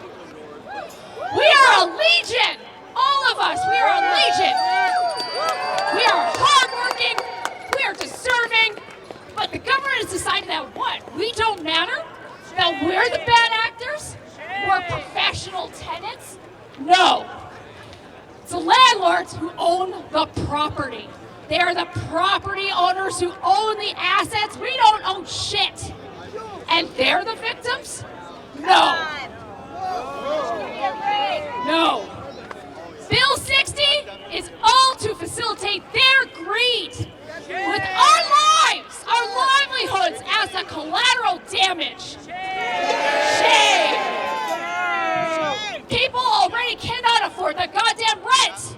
We are a legion! All of us, we are a legion! We are hardworking, we are deserving, but the government has decided that what? We don't matter? That we're the bad actors? We're professional tenants? No. It's the landlords who own the property. They are the property owners who own the assets. We don't own shit. And they're the victims? No. No. Bill 60 is all to facilitate their greed. With our lives, our livelihoods as the collateral damage. Shame. People already cannot afford the goddamn rent.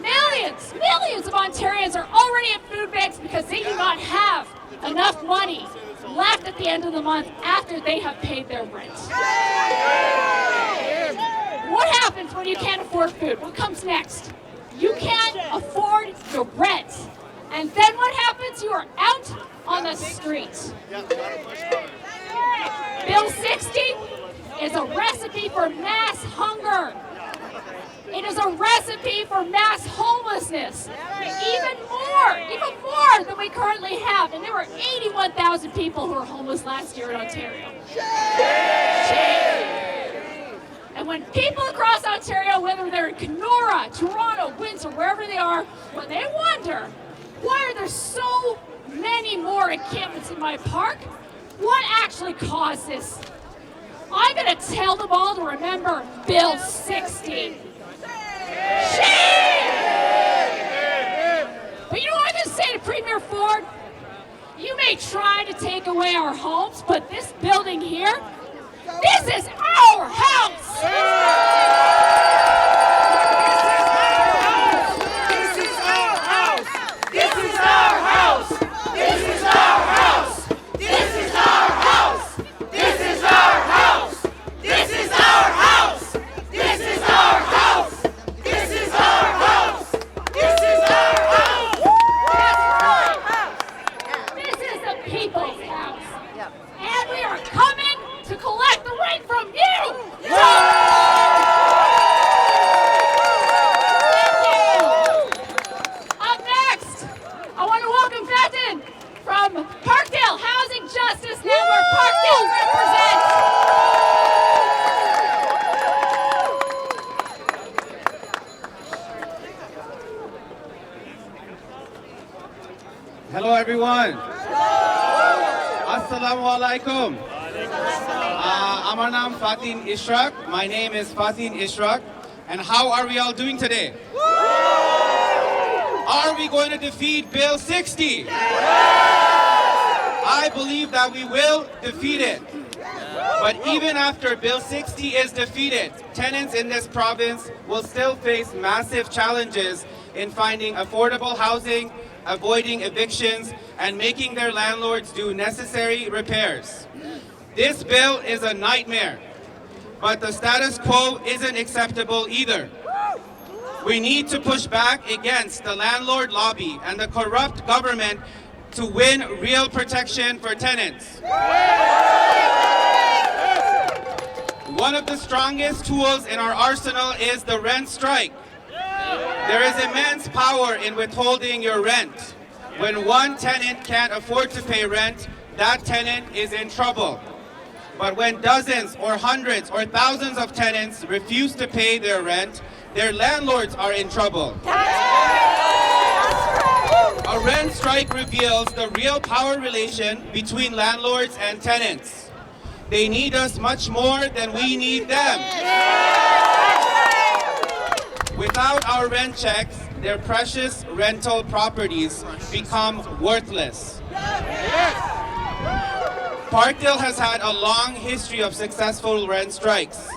Millions of Ontarians are already in food banks because they do not have enough money left at the end of the month after they have paid their rent. What happens when you can't afford food? What comes next? You can't afford your rent. And then what happens? You are out on the street. Bill 60 is a recipe for mass hunger. It is a recipe for mass homelessness. Even more than we currently have. And there were 81,000 people who were homeless last year in Ontario. Shame. And when people across Ontario, whether they're in Kenora, Toronto, Windsor, wherever they are, when they wonder, why are there so many more encampments in my park? What actually caused this? I'm going to tell them all to remember Bill 60. Shame! But you know what I'm going to say to Premier Ford? You may try to take away our homes, but this building here, this is our house! This is our house! This is our house! This is our house! This is our house! This is our house! This is our house! This is our house! This is our house! This is our house! That's right! This is the people's house. And we are coming to collect the rent from you! Thank you! Up next, I want to welcome Bethan from Parkdale Housing Justice Network. Parkdale represents! Hello, everyone. Assalamu alaikum. Our name Fatin Ishraq. My name is Fatin Ishraq. And how are we all doing today? Are we going to defeat Bill 60? I believe that we will defeat it. But even after Bill 60 is defeated, tenants in this province will still face massive challenges in finding affordable housing, avoiding evictions, and making their landlords do necessary repairs. This bill is a nightmare, but the status quo isn't acceptable either. We need to push back against the landlord lobby and the corrupt government to win real protection for tenants. One of the strongest tools in our arsenal is the rent strike. There is immense power in withholding your rent. When one tenant can't afford to pay rent, that tenant is in trouble. But when dozens or hundreds or thousands of tenants refuse to pay their rent, their landlords are in trouble. A rent strike reveals the real power relation between landlords and tenants. They need us much more than we need them. Without our rent checks, their precious rental properties become worthless. Parkdale has had a long history of successful rent strikes.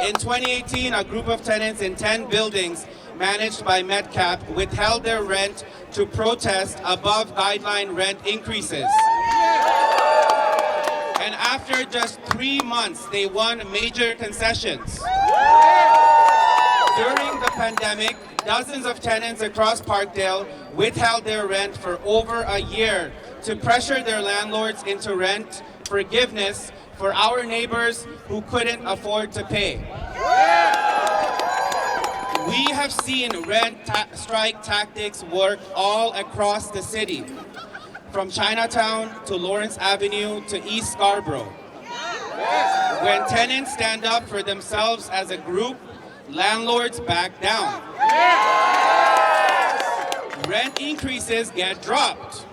In 2018, a group of tenants in 10 buildings managed by Metcap withheld their rent to protest above guideline rent increases. And after just 3 months, they won major concessions. During the pandemic, dozens of tenants across Parkdale withheld their rent for over a year to pressure their landlords into rent forgiveness for our neighbors who couldn't afford to pay. We have seen rent strike tactics work all across the city, from Chinatown to Lawrence Avenue to East Scarborough. When tenants stand up for themselves as a group, landlords back down. Rent increases get dropped.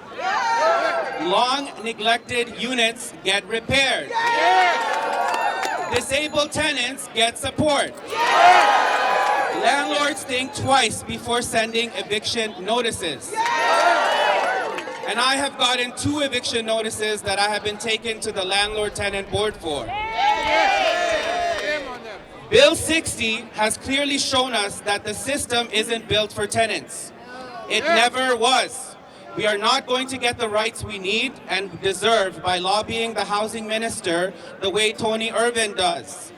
Long neglected units get repaired. Disabled tenants get support. Landlords think twice before sending eviction notices. And I have gotten 2 eviction notices that I have been taken to the landlord-tenant board for. Bill 60 has clearly shown us that the system isn't built for tenants. It never was. We are not going to get the rights we need and deserve by lobbying the housing minister the way Tony Irvin does.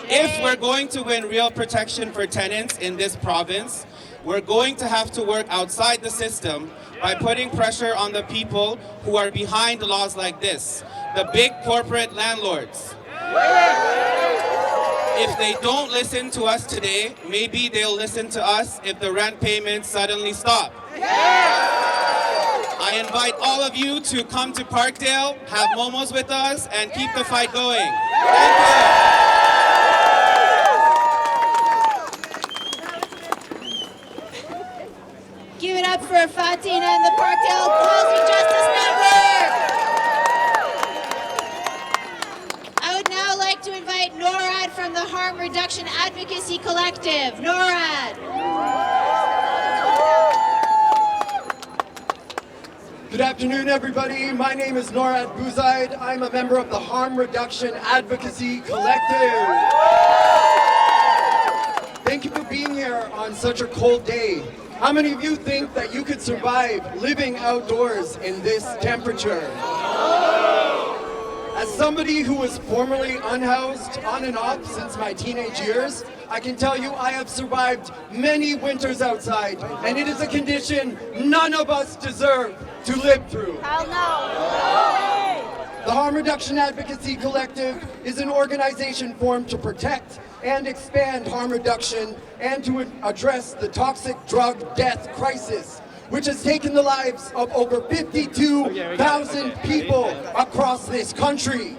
If we're going to win real protection for tenants in this province, we're going to have to work outside the system by putting pressure on the people who are behind laws like this, the big corporate landlords. If they don't listen to us today, maybe they'll listen to us if the rent payments suddenly stop. I invite all of you to come to Parkdale, have momos with us, and keep the fight going. Thank you. Give it up for Fatina and the Parkdale Housing Justice Network. I would now like to invite NORAD from the Harm Reduction Advocacy Collective. NORAD. Good afternoon, everybody. My name is Norad Buzaid. I'm a member of the Harm Reduction Advocacy Collective. Thank you for being here on such a cold day. How many of you think that you could survive living outdoors in this temperature? As somebody who was formerly unhoused on and off since my teenage years, I can tell you I have survived many winters outside, and it is a condition none of us deserve to live through. Hell no. The Harm Reduction Advocacy Collective is an organization formed to protect and expand harm reduction and to address the toxic drug death crisis, which has taken the lives of over 52,000 people across this country.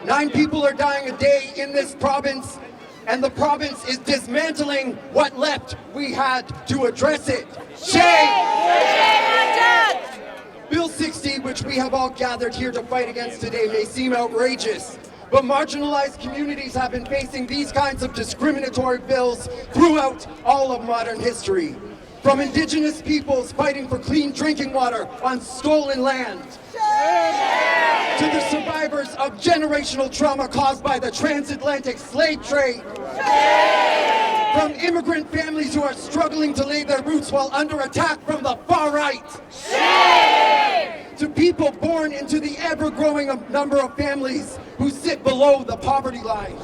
9 people are dying a day in this province, and the province is dismantling what left we had to address it. Shame! Bill 60, which we have all gathered here to fight against today, may seem outrageous, but marginalized communities have been facing these kinds of discriminatory bills throughout all of modern history. From Indigenous peoples fighting for clean drinking water on stolen land, to the survivors of generational trauma caused by the transatlantic slave trade. From immigrant families who are struggling to lay their roots while under attack from the far right. To people born into the ever-growing number of families who sit below the poverty line.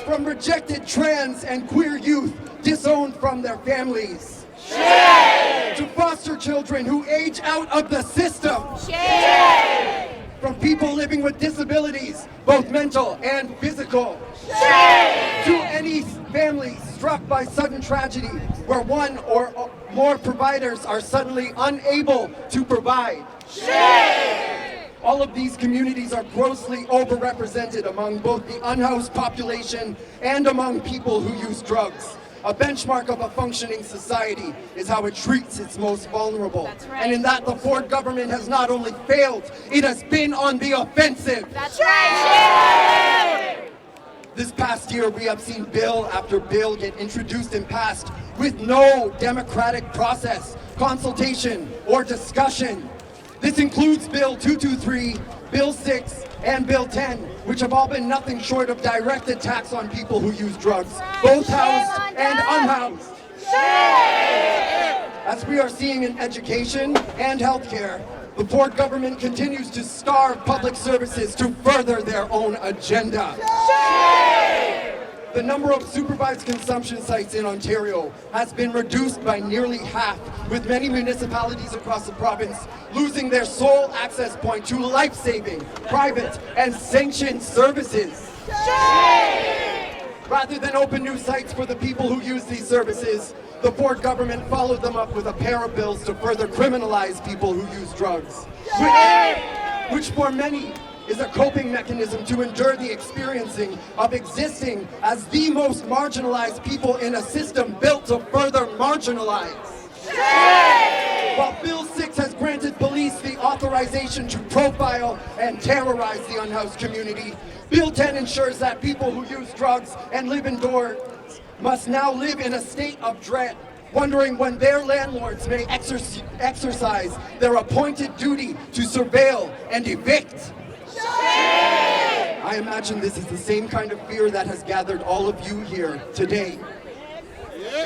From rejected trans and queer youth disowned from their families. Shame! To foster children who age out of the system. Shame! From people living with disabilities, both mental and physical. Shame! To any family struck by sudden tragedy where one or more providers are suddenly unable to provide. Shame! All of these communities are grossly overrepresented among both the unhoused population and among people who use drugs. A benchmark of a functioning society is how it treats its most vulnerable. That's right. And in that, the Ford government has not only failed, it has been on the offensive. That's right. Shame! This past year, we have seen bill after bill get introduced and passed with no democratic process, consultation, or discussion. This includes Bill 223, Bill 6, and Bill 10, which have all been nothing short of direct attacks on people who use drugs, both housed and unhoused. As we are seeing in education and healthcare, the Ford government continues to starve public services to further their own agenda. The number of supervised consumption sites in Ontario has been reduced by nearly half, with many municipalities across the province losing their sole access point to life-saving, private, and sanctioned services. Rather than open new sites for the people who use these services, the Ford government followed them up with a pair of bills to further criminalize people who use drugs, which for many is a coping mechanism to endure the experiencing of existing as the most marginalized people in a system built to further marginalize. While Bill 6 has granted police the authorization to profile and terrorize the unhoused community, Bill 10 ensures that people who use drugs and live indoors must now live in a state of dread, wondering when their landlords may exercise their appointed duty to surveil and evict. I imagine this is the same kind of fear that has gathered all of you here today.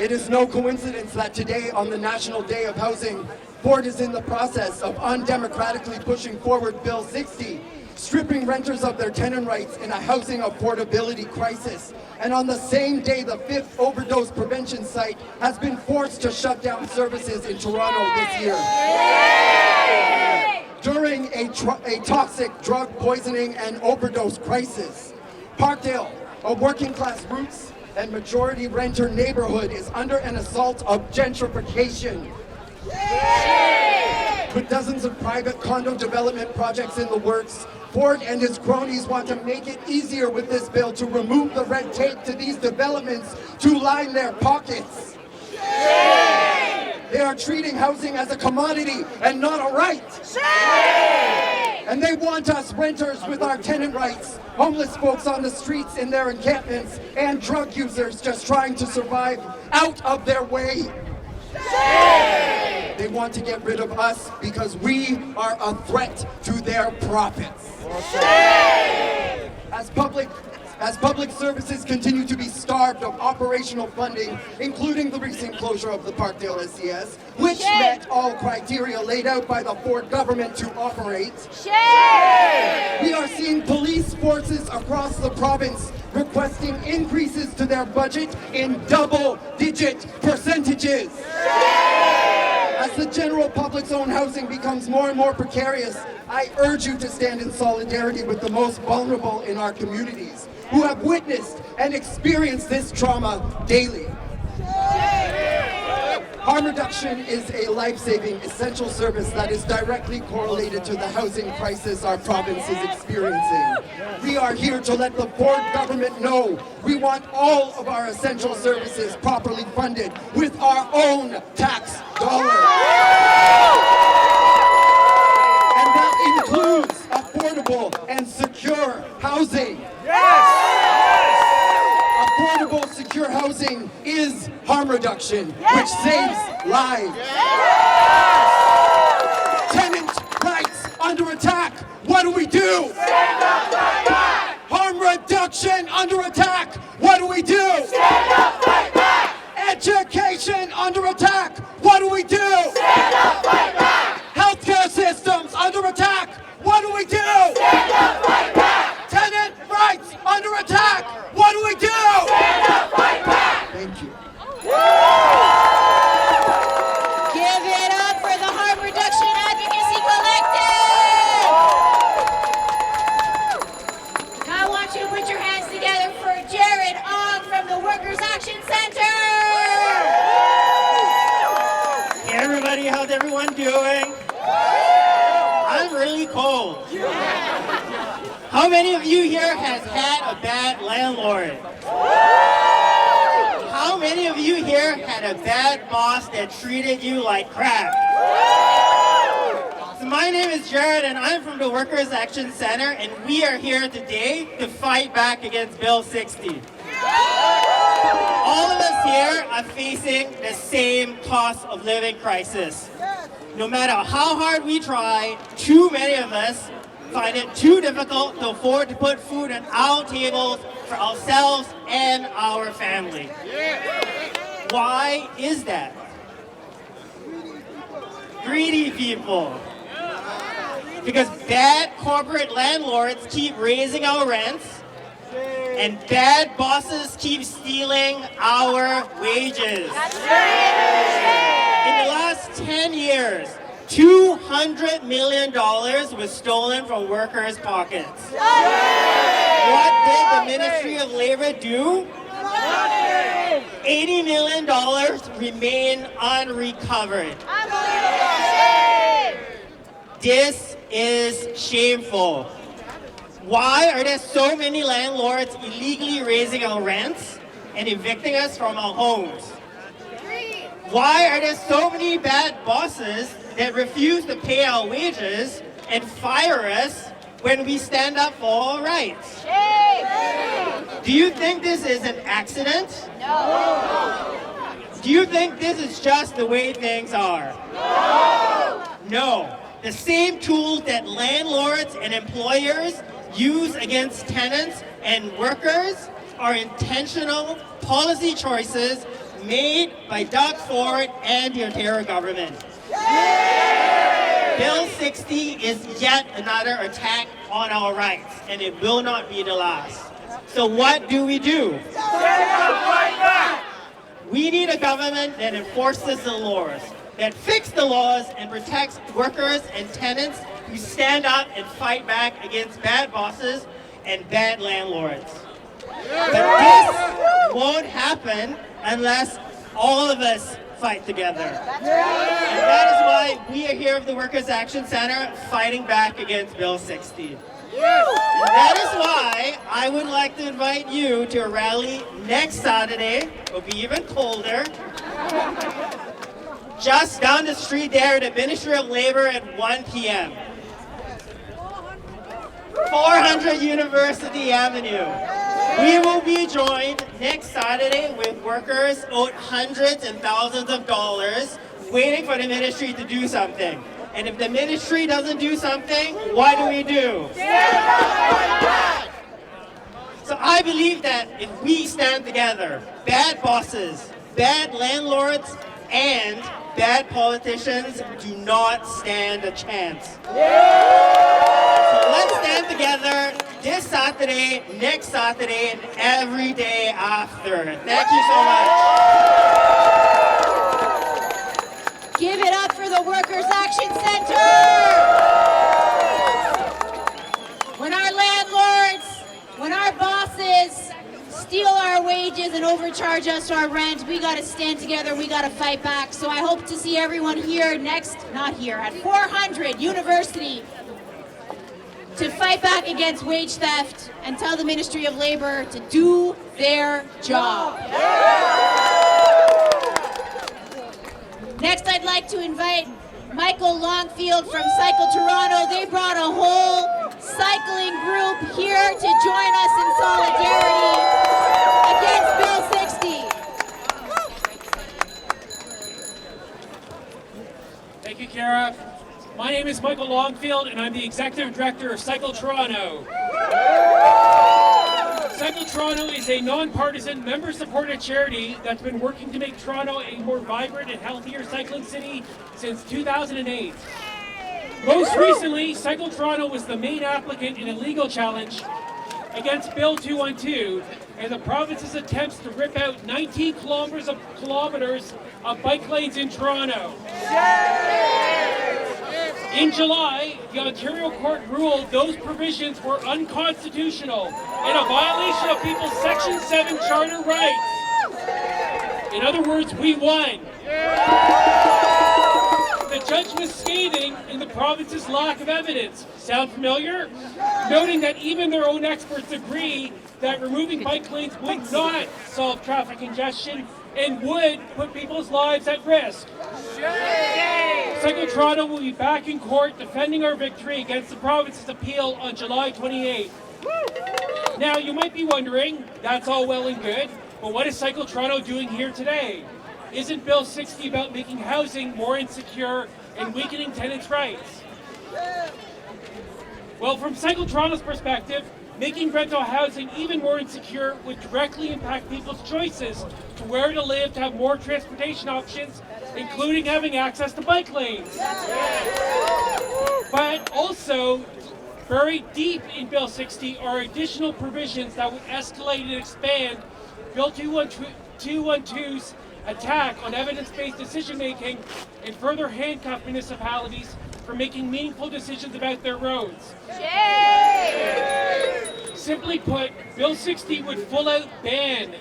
It is no coincidence that today, on the National Day of Housing, Ford is in the process of undemocratically pushing forward Bill 60, stripping renters of their tenant rights in a housing affordability crisis. And on the same day, the 5th overdose prevention site has been forced to shut down services in Toronto this year. During a toxic drug poisoning and overdose crisis, Parkdale, a working-class roots and majority renter neighborhood, is under an assault of gentrification. With dozens of private condo development projects in the works, Ford and his cronies want to make it easier with this bill to remove the red tape to these developments to line their pockets. They are treating housing as a commodity and not a right. And they want us renters with our tenant rights, homeless folks on the streets in their encampments, and drug users just trying to survive out of their way. They want to get rid of us because we are a threat to their profits. As public services continue to be starved of operational funding, including the recent closure of the Parkdale SCS, which met all criteria laid out by the Ford government to operate, we are seeing police forces across the province requesting increases to their budget in double-digit percentages. As the general public's own housing becomes more and more precarious, I urge you to stand in solidarity with the most vulnerable in our communities, who have witnessed and experienced this trauma daily. Harm reduction is a life-saving, essential service that is directly correlated to the housing crisis our province is experiencing. We are here to let the Ford government know we want all of our essential services properly funded with our own tax dollars. And that includes affordable and secure housing. Affordable, secure housing is harm reduction, which saves lives. Tenant rights under attack. What do we do? Stand up, fight back! Harm reduction under attack. What do we do? Stand up, fight back! Education under attack. What do we do? Stand up, fight back! Healthcare systems under attack. What do we do? Stand up, fight back! Tenant rights under attack. What do we do? Stand up, fight back! Thank you. How's everyone doing? I'm really cold. How many of you here has had a bad landlord? How many of you here had a bad boss that treated you like crap? So my name is Jared and I'm from the Workers' Action Center, and we are here today to fight back against Bill 60. All of us here are facing the same cost of living crisis. No matter how hard we try, too many of us find it too difficult to afford to put food on our tables for ourselves and our family. Why is that? Greedy people. Because bad corporate landlords keep raising our rents, and bad bosses keep stealing our wages. In the last 10 years, $200 million was stolen from workers' pockets. What did the Ministry of Labor do? $80 million remain unrecovered. This is shameful. Why are there so many landlords illegally raising our rents and evicting us from our homes? Why are there so many bad bosses that refuse to pay our wages and fire us when we stand up for our rights? Do you think this is an accident? No. Do you think this is just the way things are? No. The same tools that landlords and employers use against tenants and workers are intentional policy choices made by Doug Ford and the Ontario government. Bill 60 is yet another attack on our rights, and it will not be the last. So what do? We need a government that enforces the laws, that fixes the laws and protects workers and tenants who stand up and fight back against bad bosses and bad landlords. But this won't happen unless all of us fight together. And that is why we are here at the Workers' Action Center fighting back against Bill 60. And that is why I would like to invite you to a rally next Saturday. It'll be even colder. Just down the street there at the Ministry of Labor at 1 p.m. 400 University Avenue. We will be joined next Saturday with workers owed hundreds and thousands of dollars waiting for the ministry to do something. And if the ministry doesn't do something, what do we do? So I believe that if we stand together, bad bosses, bad landlords, and bad politicians do not stand a chance. So let's stand together this Saturday, next Saturday, and every day after. Thank you so much. Give it up for the Workers' Action Center! When our landlords, when our bosses steal our wages and overcharge us our rent, we got to stand together, we got to fight back. So I hope to see everyone here at 400 University to fight back against wage theft and tell the Ministry of Labor to do their job. Next, I'd like to invite Michael Longfield from Cycle Toronto. They brought a whole cycling group here to join us in solidarity against Bill 60. Thank you, Kara. My name is Michael Longfield, and I'm the Executive Director of Cycle Toronto. Cycle Toronto is a non-partisan, member-supported charity that's been working to make Toronto a more vibrant and healthier cycling city since 2008. Most recently, Cycle Toronto was the main applicant in a legal challenge against Bill 212 and the province's attempts to rip out 19 kilometers of bike lanes in Toronto. In July, the Ontario court ruled those provisions were unconstitutional and a violation of people's Section 7 charter rights. In other words, we won. The The judge was scathing in the province's lack of evidence. Sound familiar? Noting that even their own experts agree that removing bike lanes would not solve traffic congestion and would put people's lives at risk. Cycle Toronto will be back in court defending our victory against the province's appeal on July 28th. Now, you might be wondering, that's all well and good, but what is Cycle Toronto doing here today? Isn't Bill 60 about making housing more insecure and weakening tenants' rights? Well, from Cycle Toronto's perspective, making rental housing even more insecure would directly impact people's choices to where to live, to have more transportation options, including having access to bike lanes. But also, buried deep in Bill 60 are additional provisions that would escalate and expand Bill 212's attack on evidence-based decision-making and further handcuff municipalities for making meaningful decisions about their roads. Simply put, Bill 60 would full-out ban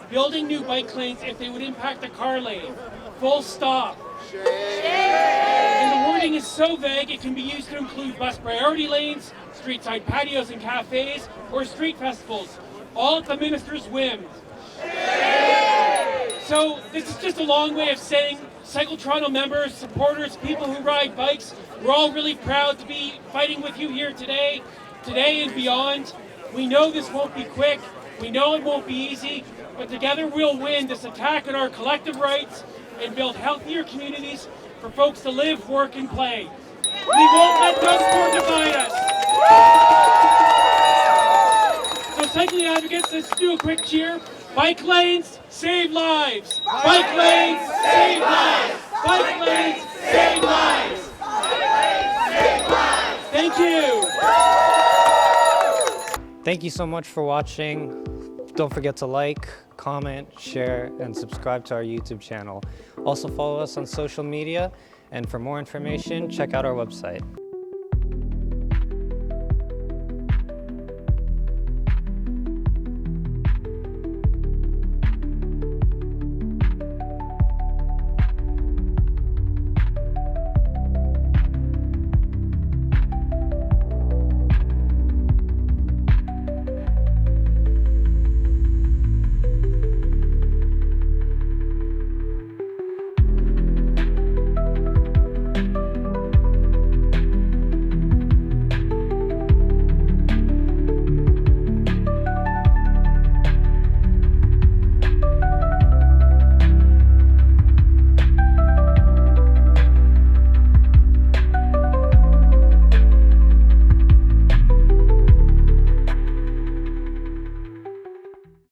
building new bike lanes if they would impact a car lane. Full stop. And the wording is so vague it can be used to include bus priority lanes, street-side patios and cafes, or street festivals, all at the minister's whim. So this is just a long way of saying, Cycle Toronto members, supporters, people who ride bikes, we're all really proud to be fighting with you here today and beyond. We know this won't be quick, we know it won't be easy, but together we'll win this attack on our collective rights and build healthier communities for folks to live, work, and play. We won't let Doug Ford divide us. So cycling advocates, let's do a quick cheer. Bike lanes, save lives. Bike lanes, save lives. Bike lanes, save lives. Thank you. Thank you so much for watching. Don't forget to like, comment, share, and subscribe to our YouTube channel. Also follow us on social media, and for more information, check out our website.